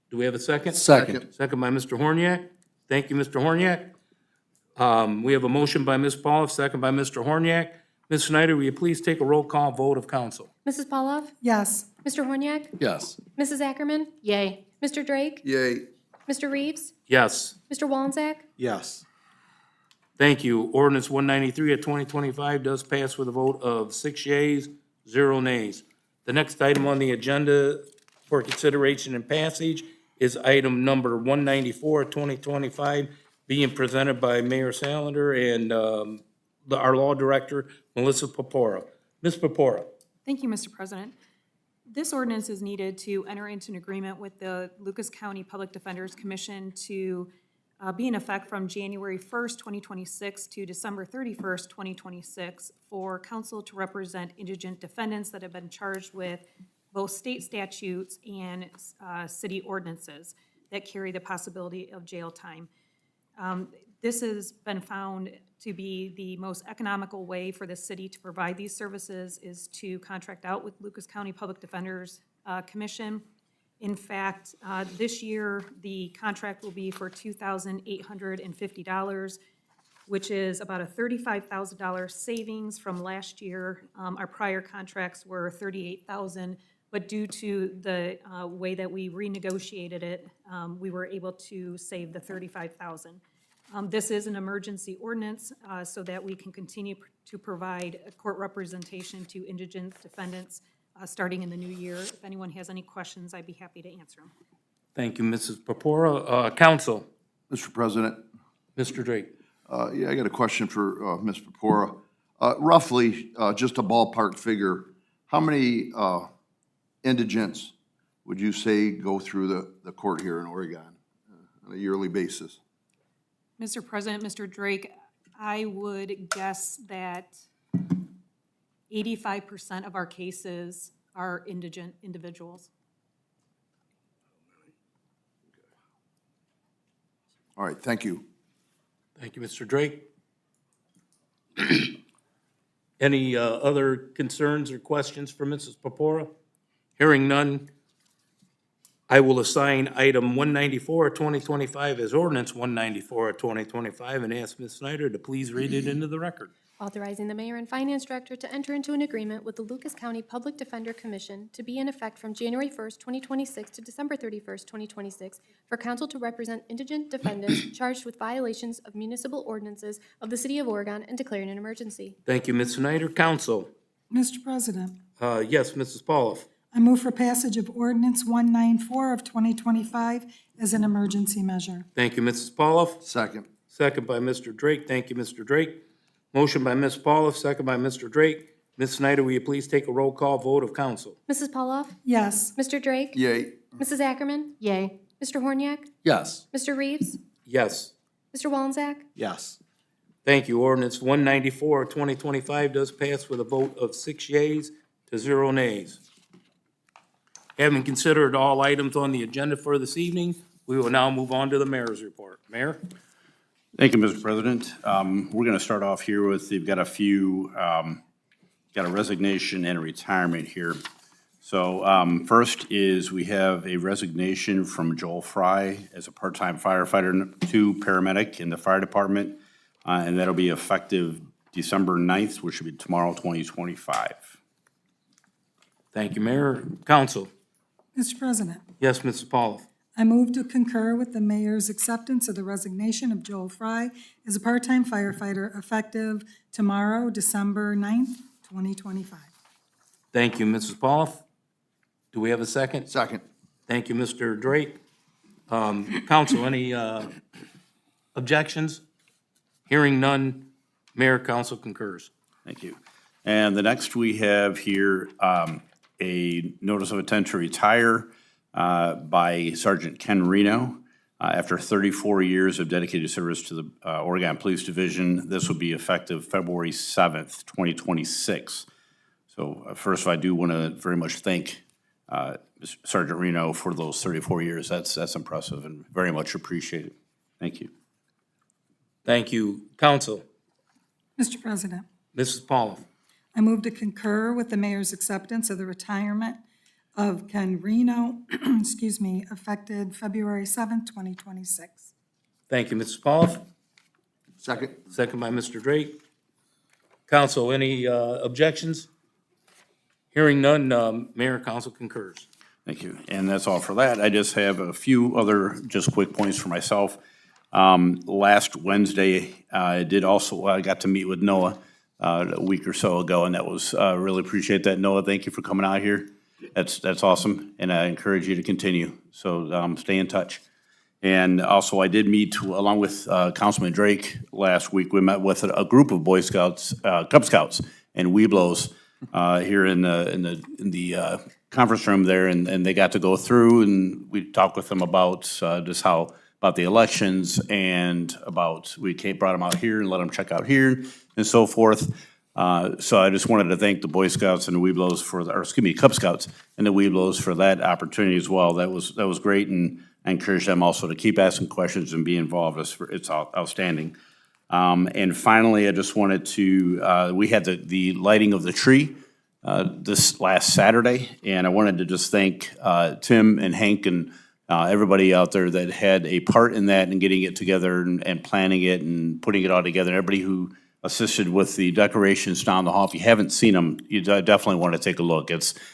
Do we have a second? Second. Second by Mr. Horniak. Thank you, Mr. Horniak. We have a motion by Ms. Paulo, second by Mr. Horniak. Ms. Snyder, will you please take a roll call vote of council? Mrs. Pauloff? Yes. Mr. Horniak? Yes. Mrs. Ackerman? Yay. Mr. Drake? Yay. Mr. Reeves? Yes. Mr. Wallensack? Yes. Thank you. Ordinance 193 of 2025 does pass with a vote of 6 yeas, 0 nays. The next item on the agenda for consideration and passage is item number 194 of 2025, being presented by Mayor Salander and our law director, Melissa Pepora. Ms. Pepora. Thank you, Mr. President. This ordinance is needed to enter into an agreement with the Lucas County Public Defenders Commission to be in effect from January 1st, 2026 to December 31st, 2026 for counsel to represent indigent defendants that have been charged with both state statutes and city ordinances that carry the possibility of jail time. This has been found to be the most economical way for the city to provide these services is to contract out with Lucas County Public Defenders Commission. In fact, this year, the contract will be for $2,850, which is about a $35,000 savings from last year. Our prior contracts were $38,000, but due to the way that we renegotiated it, we were able to save the $35,000. This is an emergency ordinance so that we can continue to provide court representation to indigent defendants starting in the new year. If anyone has any questions, I'd be happy to answer them. Thank you, Mrs. Pepora. Council, Mr. President, Mr. Drake. yeah, I got a question for Ms. Pepora. Roughly, just a ballpark figure, how many indigents would you say go through the court here in Oregon on a yearly basis? Mr. President, Mr. Drake, I would guess that 85% of our cases are indigent individuals. All right, thank you. Thank you, Mr. Drake. Any other concerns or questions for Mrs. Pepora? Hearing none, I will assign item 194 of 2025 as ordinance 194 of 2025 and ask Ms. Snyder to please read it into the record. Authorizing the mayor and finance director to enter into an agreement with the Lucas County Public Defender Commission to be in effect from January 1st, 2026 to December 31st, 2026 for counsel to represent indigent defendants charged with violations of municipal ordinances of the City of Oregon and declaring an emergency. Thank you, Ms. Snyder. Council. Mr. President, Yes, Mrs. Pauloff. I move for passage of ordinance 194 of 2025 as an emergency measure. Thank you, Mrs. Pauloff. Second. Second by Mr. Drake. Thank you, Mr. Drake. Motion by Ms. Pauloff, second by Mr. Drake. Ms. Snyder, will you please take a roll call vote of council? Mrs. Pauloff? Yes. Mr. Drake? Yay. Mrs. Ackerman? Yay. Mr. Horniak? Yes. Mr. Reeves? Yes. Mr. Wallensack? Yes. Thank you. Ordinance 194 of 2025 does pass with a vote of 6 yeas to 0 nays. Having considered all items on the agenda for this evening, we will now move on to the mayor's report. Mayor? Thank you, Mr. President. We're going to start off here with, you've got a few, got a resignation and a retirement here. So first is we have a resignation from Joel Fry as a part-time firefighter 2 paramedic in the fire department, and that'll be effective December 9th, which should be tomorrow, 2025. Thank you, Mayor. Council? Mr. President, Yes, Mrs. Pauloff. I move to concur with the mayor's acceptance of the resignation of Joel Fry as a part-time firefighter effective tomorrow, December 9th, 2025. Thank you, Mrs. Pauloff. Do we have a second? Second. Thank you, Mr. Drake. Council, any objections? Hearing none, mayor, council concurs. Thank you. And the next we have here, a notice of intent to retire by Sergeant Ken Reno. After 34 years of dedicated service to the Oregon Police Division, this will be effective February 7th, 2026. So first, I do want to very much thank Sergeant Reno for those 34 years. That's impressive and very much appreciated. Thank you. Thank you, council. Mr. President, Mrs. Paula. I move to concur with the mayor's acceptance of the retirement of Ken Reno, excuse me, effective February 7th, 2026. Thank you, Mrs. Paula. Second. Second by Mr. Drake. Council, any objections? Hearing none, mayor, council concurs. Thank you. And that's all for that. I just have a few other just quick points for myself. Last Wednesday, I got to meet with Noah a week or so ago, and that was, really appreciate that. Noah, thank you for coming out here. That's awesome, and I encourage you to continue. So stay in touch. And also, I did meet, along with Councilman Drake last week, we met with a group of Boy Scouts, Cub Scouts, and Webelos here in the conference room there, and they got to go through, and we talked with them about just about the elections and brought them out here and let them check out here and so forth. So I just wanted to thank the Boy Scouts and the Webelos Cub Scouts and the Webelos for that opportunity as well. That was great, and I encourage them also to keep asking questions and be involved. It's outstanding. And finally, I just wanted to, we had the lighting of the tree this last Saturday, and I wanted to just thank Tim and Hank and everybody out there that had a part in that and getting it together and planning it and putting it all together. Everybody who assisted with the decorations down the hall. If you haven't seen them, you definitely want to take a look.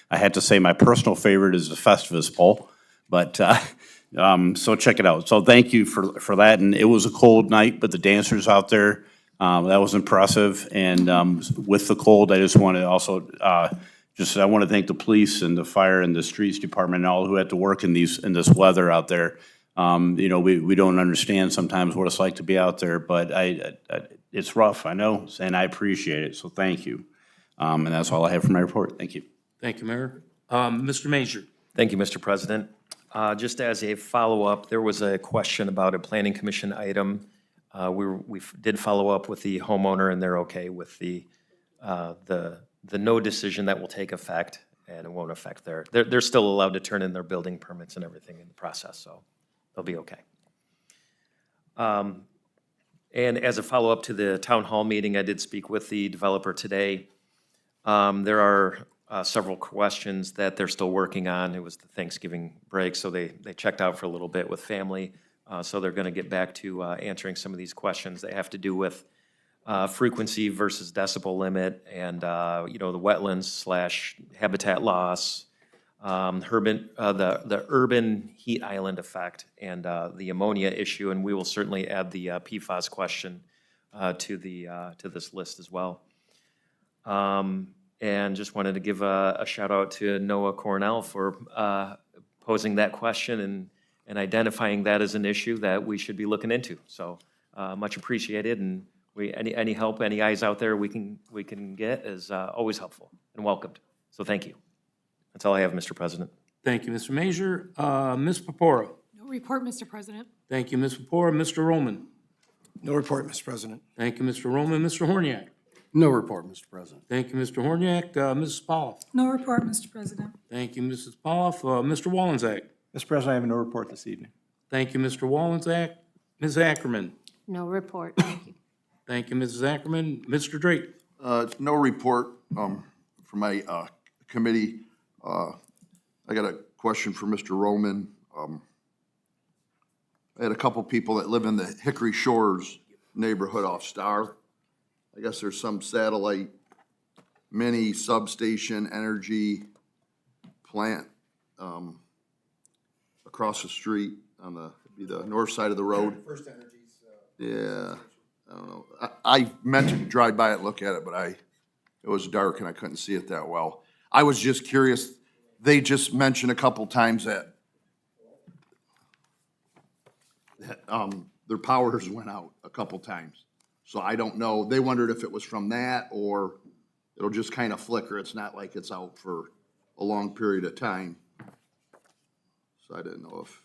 I had to say my personal favorite is the Festivus pole, but so check it out. So thank you for that. And it was a cold night, but the dancers out there, that was impressive. And with the cold, I just want to also I want to thank the police and the fire and the streets department and all who had to work in this weather out there. We don't understand sometimes what it's like to be out there, but it's rough, I know, and I appreciate it. So thank you. And that's all I have for my report. Thank you. Thank you, Mayor. Mr. Major. Thank you, Mr. President. Just as a follow-up, there was a question about a planning commission item. We did follow up with the homeowner, and they're okay with the no decision that will take effect, and it won't affect they're still allowed to turn in their building permits and everything in the process, so they'll be okay. And as a follow-up to the town hall meeting, I did speak with the developer today. There are several questions that they're still working on. It was the Thanksgiving break, so they checked out for a little bit with family. So they're going to get back to answering some of these questions. They have to do with frequency versus decibel limit, and the wetlands / habitat loss, the urban heat island effect, and the ammonia issue. And we will certainly add the PFAS question to this list as well. And just wanted to give a shout out to Noah Cornell for posing that question and identifying that as an issue that we should be looking into. So much appreciated, and any help, any eyes out there we can get is always helpful and welcomed. So thank you. That's all I have, Mr. President. Thank you, Mr. Major. Ms. Pepora. No report, Mr. President. Thank you, Ms. Pepora. Mr. Roman. No report, Mr. President. Thank you, Mr. Roman. Mr. Horniak. No report, Mr. President. Thank you, Mr. Horniak. Mrs. Poloff. No report, Mr. President. Thank you, Mrs. Poloff. Mr. Wallenczak. Mr. President, I have no report this evening. Thank you, Mr. Wallenczak. Ms. Ackerman. No report, thank you. Thank you, Mrs. Ackerman. Mr. Drake. No report from my committee. I got a question for Mr. Roman. I had a couple people that live in the Hickory Shores neighborhood off Star. I guess there's some satellite mini substation energy plant across the street on the north side of the road. First Energy's. Yeah, I don't know. I meant to drive by and look at it, but it was dark and I couldn't see it that well. I was just curious. They just mentioned a couple times that their powers went out a couple times. So I don't know. They wondered if it was from that or it'll just kind of flicker. It's not like it's out for a long period of time. So I didn't know if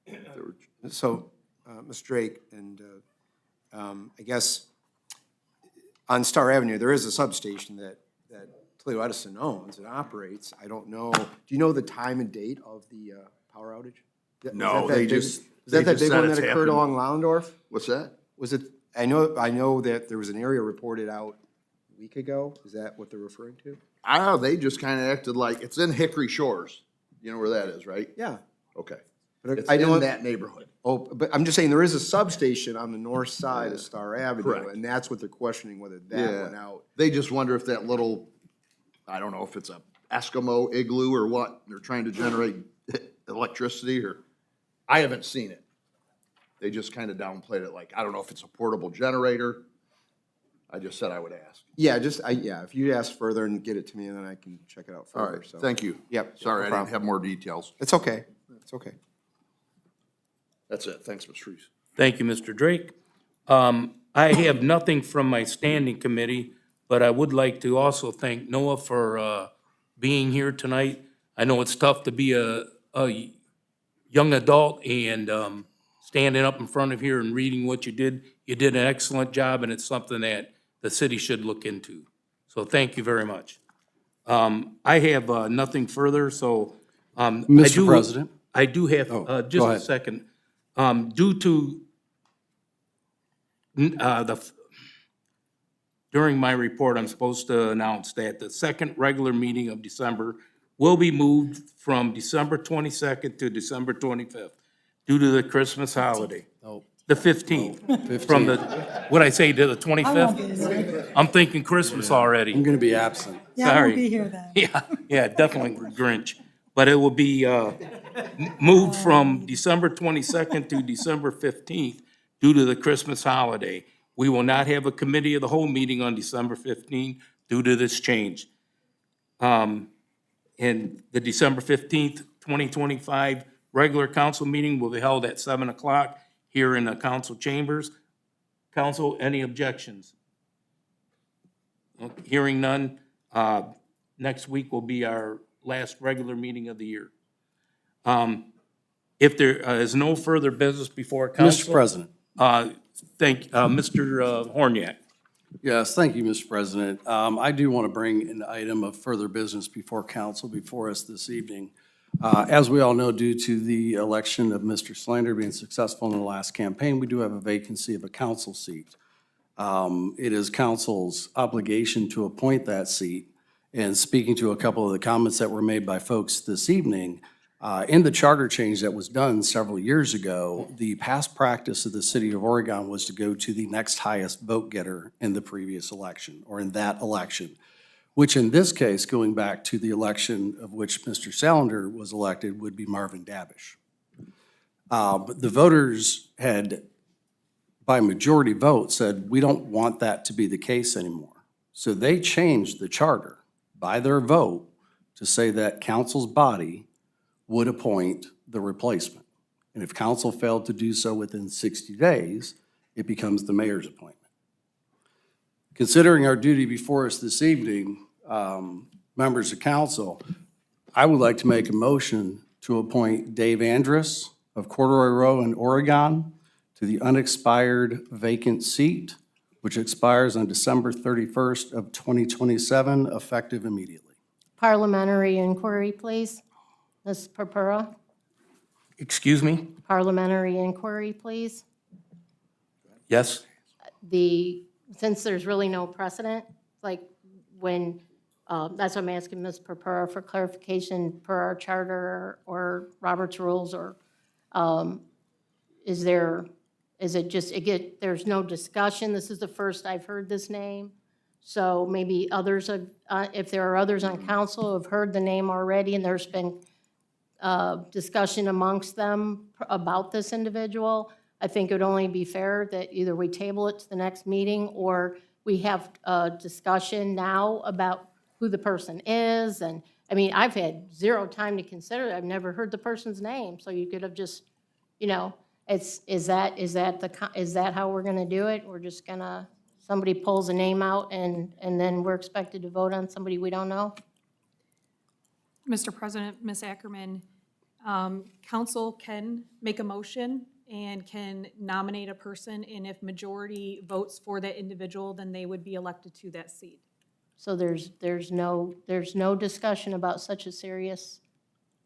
there were. So, Mr. Drake, and I guess on Star Avenue, there is a substation that Toledo Edison owns and operates. I don't know, do you know the time and date of the power outage? No, Was that they that big- just- Is they that that just big said one it's that occurred happened. along Loundorf? What's that? Was it, I know that there was an area reported out a week ago. Is that what they're referring to? I don't know, they just kind of acted like, it's in Hickory Shores. You know where that is, right? Yeah. Okay. But It's I know in that neighborhood. Oh, but I'm just saying, there is a substation on the north side of Star Avenue, Correct. and that's what they're questioning, whether that Yeah. went out. They just wonder if that little, I don't know if it's a Eskimo igloo or what, they're trying to generate electricity or, I haven't seen it. They just kind of downplayed it, like, I don't know if it's a portable generator. I just said I would ask. Yeah, if you ask further and get it to me, and then I can check it out All further, right, so. thank you. Yep. Sorry, no I didn't problem. have more details. It's okay, it's okay. That's it. Thanks, Mr. Reese. Thank you, Mr. Drake. I have nothing from my standing committee, but I would like to also thank Noah for being here tonight. I know it's tough to be a young adult and standing up in front of here and reading what you did. You did an excellent job, and it's something that the city should look into. So thank you very much. I have nothing further, so. Mr. President? I do have, go just a ahead. second. Due to during my report, I'm supposed to announce that the second regular meeting of December will be moved from December 22nd to December 25th due to the Christmas holiday. The 15th. From the, what'd I say, to the 25th? I'm thinking Christmas already. I'm going to be absent. Yeah, I Sorry. won't be here then. Yeah, definitely Grinch. But it will be moved from December 22nd to December 15th due to the Christmas holiday. We will not have a committee of the whole meeting on December 15th due to this change. And the December 15th, 2025 regular council meeting will be held at 7 o'clock here in the council chambers. Council, any objections? Hearing none, next week will be our last regular meeting of the year. If there is no further business before council. Mr. President. Mr. Horniak. Yes, thank you, Mr. President. I do want to bring an item of further business before council before us this evening. As we all know, due to the election of Mr. Slander being successful in the last campaign, we do have a vacancy of a council seat. It is council's obligation to appoint that seat. And speaking to a couple of the comments that were made by folks this evening, in the charter change that was done several years ago, the past practice of the city of Oregon was to go to the next highest vote getter in the previous election, or in that election, which in this case, going back to the election of which Mr. Salander was elected, would be Marvin Dabish. But the voters had, by majority vote, said, we don't want that to be the case anymore. So they changed the charter by their vote to say that council's body would appoint the replacement. And if council failed to do so within 60 days, it becomes the mayor's appointment. Considering our duty before us this evening, members of council, I would like to make a motion to appoint Dave Andrus of Corduroy Row in Oregon to the unexpired vacant seat, which expires on December 31st of 2027, effective immediately. Parliamentary inquiry, please. Ms. Purpura, Excuse me? parliamentary inquiry, please. Yes? Since there's really no precedent, like when, that's what I'm asking Ms. Purpura for clarification per our charter or Robert's rules, or is it just, there's no discussion? This is the first I've heard this name. So maybe others have, if there are others on council who have heard the name already and there's been discussion amongst them about this individual, I think it would only be fair that either we table it to the next meeting or we have a discussion now about who the person is. And, I mean, I've had zero time to consider it. I've never heard the person's name, so you could have just, is that how we're gonna do it? We're just gonna, somebody pulls a name out and then we're expected to vote on somebody we don't know? Mr. President, Ms. Ackerman, council can make a motion and can nominate a person, and if majority votes for that individual, then they would be elected to that seat. So there's no discussion about such a serious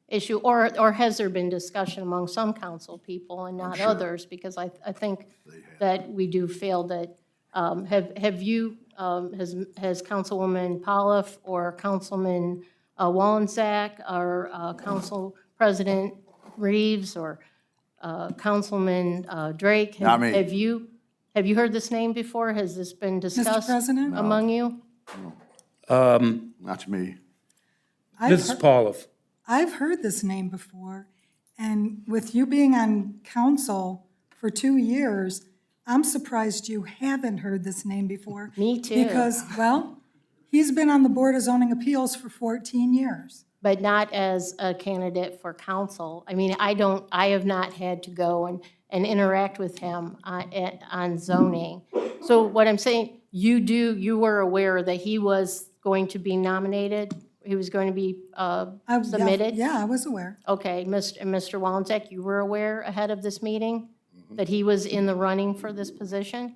issue, or has there been discussion among some council people and not others? Because I think that we do feel that, have you, has Councilwoman Polliff or Councilman Wallensack or Council President Reeves or Councilman Drake? Not me. Have you heard this name before? Has this been discussed President? among you? Not to me. Mrs. Pauloff. I've heard this name before, and with you being on council for 2 years, I'm surprised you haven't heard this name before. Me too. Because, well, he's been on the Board of Zoning Appeals for 14 years. But not as a candidate for council. I mean, I have not had to go and interact with him on zoning. So what I'm saying, you were aware that he was going to be nominated? He was going to be submitted? Yeah, I was aware. Okay, Mr. Wallensack, you were aware ahead of this meeting that he was in the running for this position?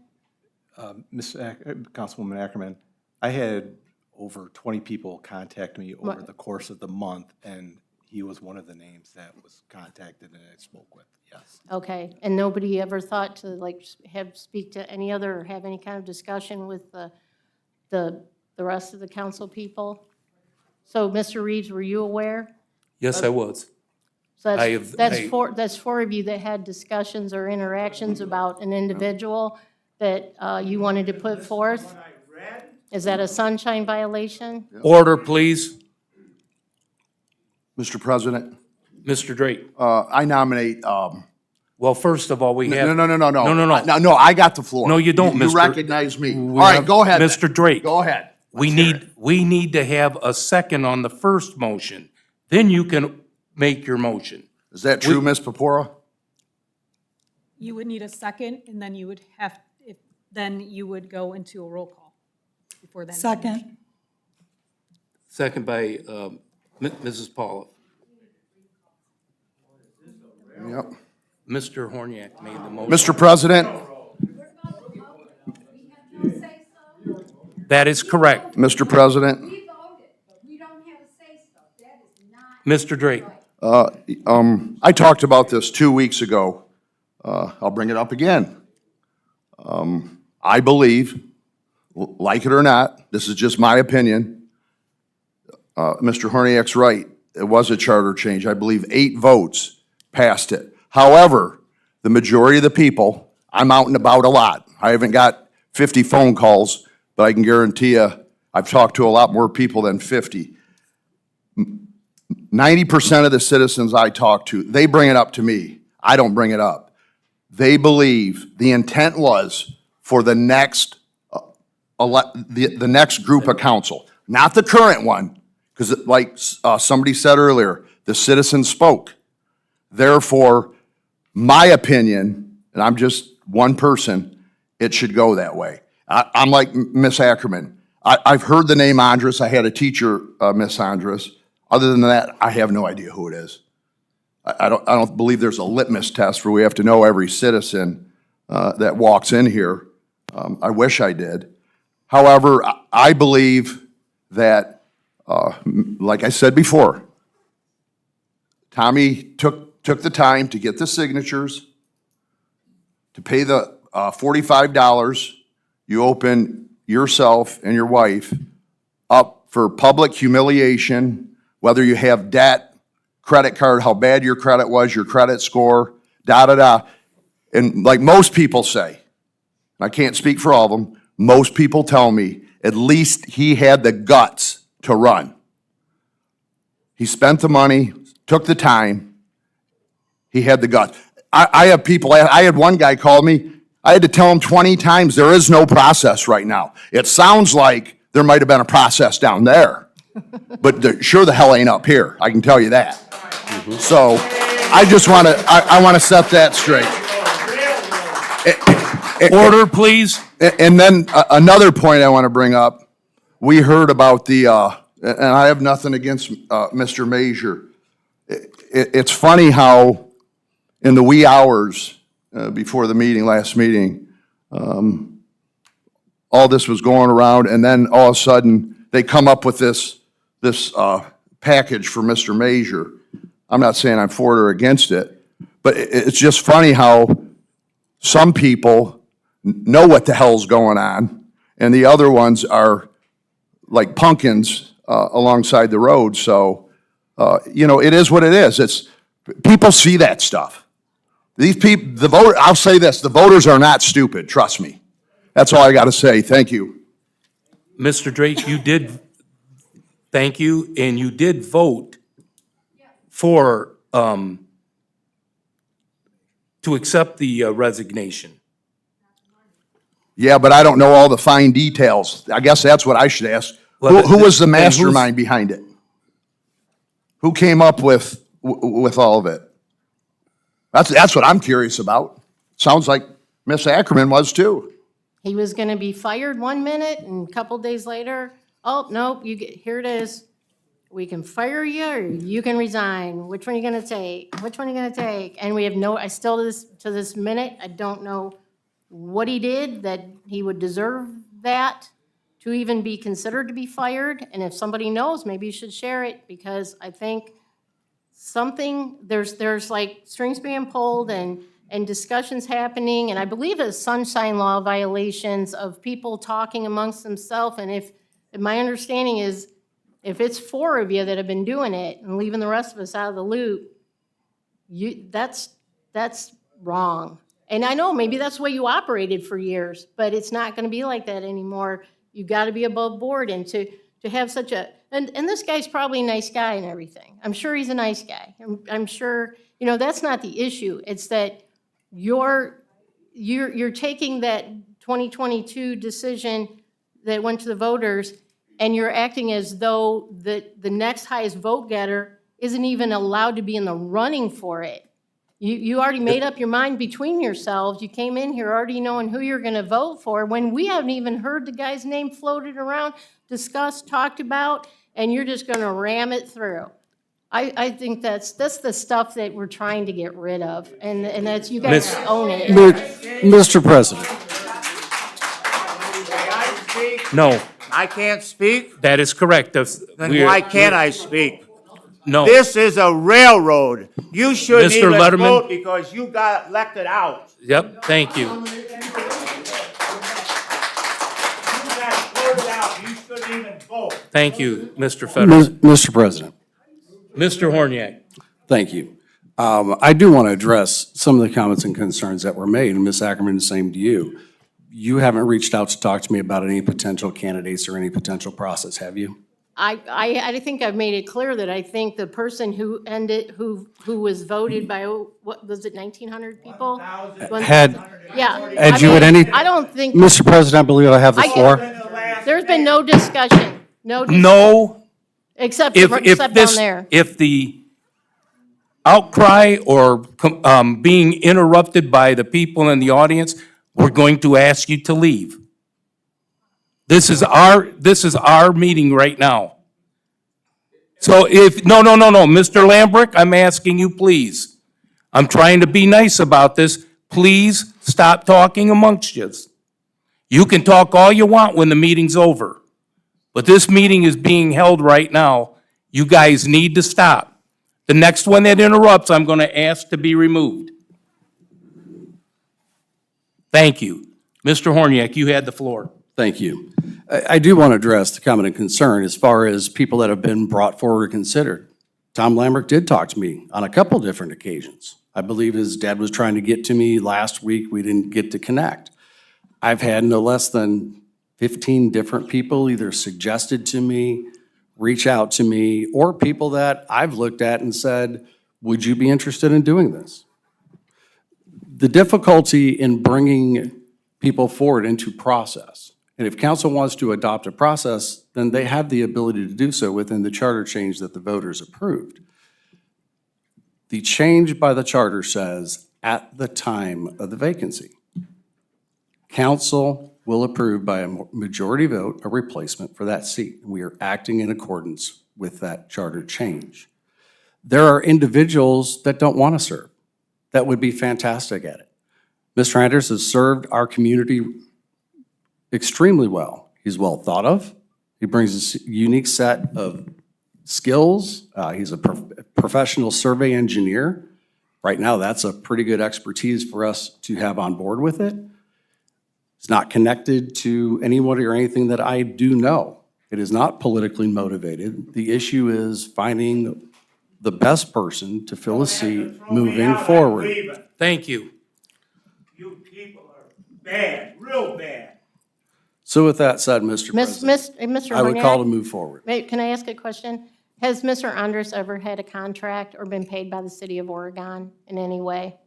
Councilwoman Ackerman, I had over 20 people contact me over the course of the month, and he was one of the names that was contacted and I spoke with, yes. Okay, and nobody ever thought to like speak to any other, or have any kind of discussion with the rest of the council people? So, Mr. Reeves, were you aware? Yes, I was. So I that's have- that's four of you that had discussions or interactions about an individual that you wanted to put forth? Is that a sunshine violation? Order, please. Mr. President, Mr. Drake. I nominate, Well, first of all, we have. no, No, I got the floor. No, you don't, You Mr. recognize me. All We right, have- go ahead. Mr. Drake. Go ahead. We need to have a second on the first motion. Then you can make your motion. Is that true, Ms. Pepora? You would need a second, and then you would then you would go into a roll call before that. Second. Second by Mrs. Pauloff. Yep. Mr. Horniak made the motion. Mr. President, That is correct. Mr. President, Mr. Drake. I talked about this 2 weeks ago. I'll bring it up again. I believe, like it or not, this is just my opinion, Mr. Horniak's right. It was a charter change. I believe 8 votes passed it. However, the majority of the people, I'm out and about a lot. I haven't got 50 phone calls, but I can guarantee you, I've talked to a lot more people than 50. 90% of the citizens I talk to, they bring it up to me. I don't bring it up. They believe the intent was for the next, the next group of council, not the current one, because like somebody said earlier, the citizens spoke. Therefore, my opinion, and I'm just one person, it should go that way. I'm like Miss Ackerman. I've heard the name Andres. I had a teacher, Miss Andres. Other than that, I have no idea who it is. I don't believe there's a litmus test where we have to know every citizen that walks in here. I wish I did. However, I believe that, like I said before, Tommy took the time to get the signatures, to pay the $45. You open yourself and your wife up for public humiliation, whether you have debt, credit card, how bad your credit was, your credit score, da-da-da. And like most people say, and I can't speak for all of them, most people tell me at least he had the guts to run. He spent the money, took the time, he had the guts. I have people, I had one guy call me, I had to tell him 20 times, there is no process right now. It sounds like there might have been a process down there, but sure the hell ain't up here, I can tell you that. So I just want to, I want to set that straight. Order, please. And then another point I want to bring up, we heard about the, and I have nothing against Mr. Major. It's funny how in the wee hours before the meeting, last meeting, all this was going around, and then all of a sudden, they come up with this package for Mr. Major. I'm not saying I'm for it or against it, but it's just funny how some people know what the hell's going on, and the other ones are like pumpkins alongside the road. So, it is what it is. People see that stuff. These people, I'll say this, the voters are not stupid, trust me. That's all I got to say. Thank you. Mr. Drake, thank you, and you did vote for, to accept the resignation. Yeah, but I don't know all the fine details. I guess that's what I should ask. Who was the mastermind behind it? Who came up with all of it? That's what I'm curious about. Sounds like Miss Ackerman was too. He was gonna be fired one minute, and a couple days later, oh, nope, here it is. We can fire you, or you can resign. Which one are you gonna take? Which one are you gonna take? And we have I still to this minute, I don't know what he did that he would deserve that to even be considered to be fired. And if somebody knows, maybe you should share it, because I think there's like strings being pulled and discussions happening, and I believe it's sunshine law violations of people talking amongst themselves. And if my understanding is, if it's 4 of you that have been doing it and leaving the rest of us out of the loop, that's wrong. And I know maybe that's the way you operated for years, but it's not going to be like that anymore. You've got to be above board, and to have such a, and this guy's probably a nice guy and everything. I'm sure he's a nice guy. I'm sure, that's not the issue. It's that you're taking that 2022 decision that went to the voters, and you're acting as though the next highest vote getter isn't even allowed to be in the running for it. You already made up your mind between yourselves. You came in here already knowing who you're going to vote for, when we haven't even heard the guy's name floated around, discussed, talked about, and you're just going to ram it through. I think that's the stuff that we're trying to get rid of, and that's, you guys own it. Mr. President. No, I can't speak? that is correct. Then why can't I speak? No. This is a railroad. You shouldn't Mr. even Letterman? vote because you got elected out. Yep, thank you. You got voted out. You shouldn't even vote. Thank you, Mr. Federer. Mr. President, Mr. Horniak. thank you. I do want to address some of the comments and concerns that were made, and Ms. Ackerman, the same to you. You haven't reached out to talk to me about any potential candidates or any potential process, have you? I think I've made it clear that I think the person who was voted by, what was it, 1,900 people? Yeah. Had you at any? I don't think. Mr. President, I believe I have the floor. There's been no discussion, No, except if down there. if the outcry or being interrupted by the people in the audience, we're going to ask you to leave. This is our meeting right now. So no, Mr. Lambrick, I'm asking you, please. I'm trying to be nice about this. Please stop talking amongst you. You can talk all you want when the meeting's over, but this meeting is being held right now. You guys need to stop. The next one that interrupts, I'm going to ask to be removed. Thank you. Mr. Horniak, you had the floor. Thank you. I do want to address the comment and concern as far as people that have been brought forward or considered. Tom Lambrick did talk to me on a couple different occasions. I believe his dad was trying to get to me last week. We didn't get to connect. I've had no less than 15 different people either suggested to me, reach out to me, or people that I've looked at and said, would you be interested in doing this? The difficulty in bringing people forward into process, and if council wants to adopt a process, then they have the ability to do so within the charter change that the voters approved. The change by the charter says at the time of the vacancy. council will approve by a majority vote a replacement for that seat. We are acting in accordance with that charter change. There are individuals that don't want to serve, that would be fantastic at it. Mr. Anders has served our community extremely well. He's well thought of. He brings a unique set of skills. He's a professional survey engineer. Right now, that's a pretty good expertise for us to have on board with it. It's not connected to anybody or anything that I do know. It is not politically motivated. The issue is finding the best person to fill a seat moving forward. Thank you. You people are bad, real bad. So with that said, Mr. President, Mr. I would call to Horniak, move forward. can I ask a question? Has Mr. Andres ever had a contract or been paid by the city of Oregon in any way?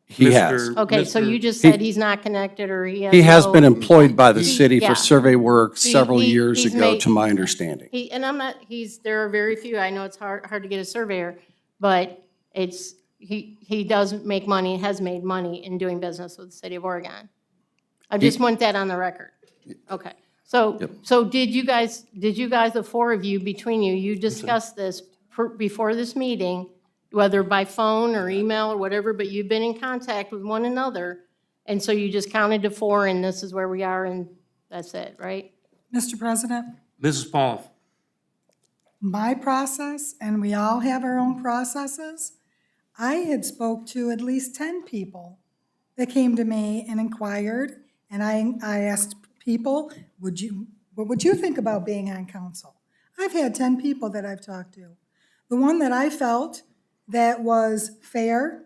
He has. Okay, so Mr. you just said he's not connected or he has He has no- been employed by the city yeah. for survey work several he- years he's ago, made- to my understanding. And I'm not, there are very few, I know it's hard to get a surveyor, but he does make money, has made money in doing business with the city of Oregon. I just want that on the record. Okay. So did you guys, the four of you, between you discussed this before this meeting, whether by phone or email or whatever, but you've been in contact with one another, and so you just counted to four, and this is where we are, and that's it, right? Mr. President, Mrs. Paul. my process, and we all have our own processes, I had spoke to at least 10 people that came to me and inquired, and I asked people, what would you think about being on council? I've had 10 people that I've talked to. The one that I felt that was fair,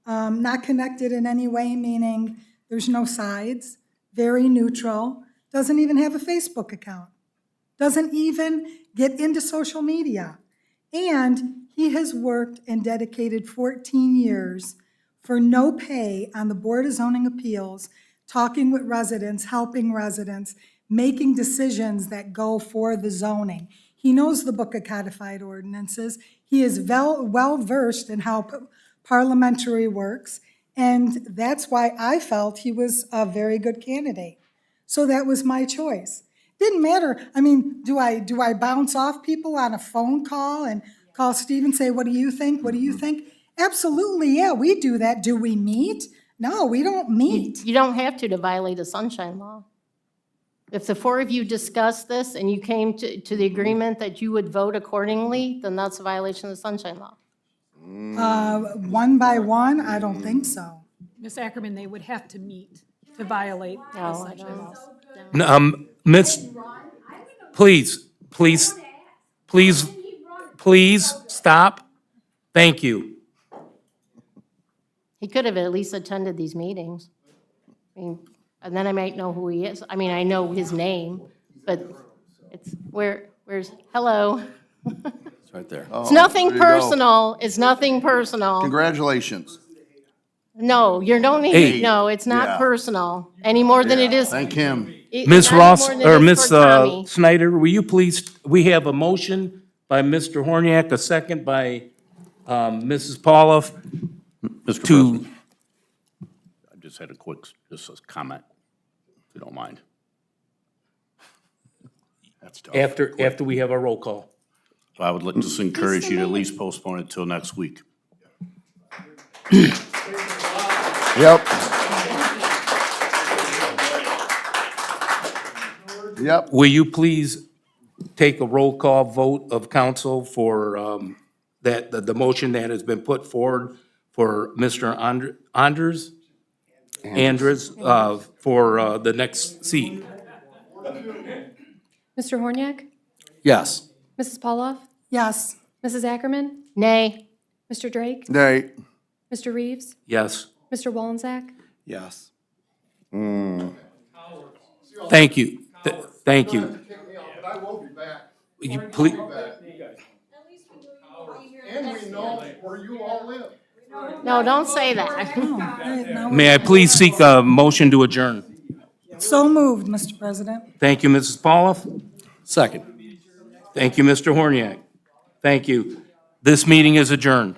not connected in any way, meaning there's no sides, very neutral, doesn't even have a Facebook account, doesn't even get into social media. And he has worked and dedicated 14 years for no pay on the Board of Zoning Appeals, talking with residents, helping residents, making decisions that go for the zoning. He knows the Book of Codified Ordinances. He is well-versed in how parliamentary works, and that's why I felt he was a very good candidate. So that was my choice. Didn't matter, I mean, do I bounce off people on a phone call and call Steve and say, what do you think, what do you think? Absolutely, yeah, we do that. Do we meet? No, we don't meet. You don't have to violate the sunshine law. If the four of you discussed this and you came to the agreement that you would vote accordingly, then that's a violation of the sunshine law. One by one, I don't think so. Ms. Ackerman, they would have to meet to violate the No, I sunshine laws. Miss, please stop. Thank you. He could have at least attended these meetings. I mean, and then I might know who he is. I mean, I know his name, but it's, where's, hello? It's right there. It's nothing personal. It's nothing personal. Congratulations. No, you don't Hey. need, no, it's Yeah. not personal, any more than it is. Thank him. Ms. not Ross, more than or it is Ms. for Tommy. Snyder, will you please, we have a motion by Mr. Horniak, a second by Mrs. Pauloff Mr. to, President, I just had a quick, just a comment, if you don't mind. That's tough. after we have a roll call. So I would like to encourage you to at least postpone it till next week. Yep. Yep. Will you please take a roll call vote of council for the motion that has been put forward for Mr. Andres for the next seat? Mr. Horniak? Yes. Mrs. Pauloff? Yes. Mrs. Ackerman? Nay. Mr. Drake? Nay. Mr. Reeves? Yes. Mr. Wallensack? Yes. Thank you. Thank you. But I will be back. You please, And we know where you all live. No, don't say that. may I please seek a motion to adjourn? So moved, Mr. President. Thank you, Mrs. Pauloff. Second. Thank you, Mr. Horniak. Thank you. This meeting is adjourned.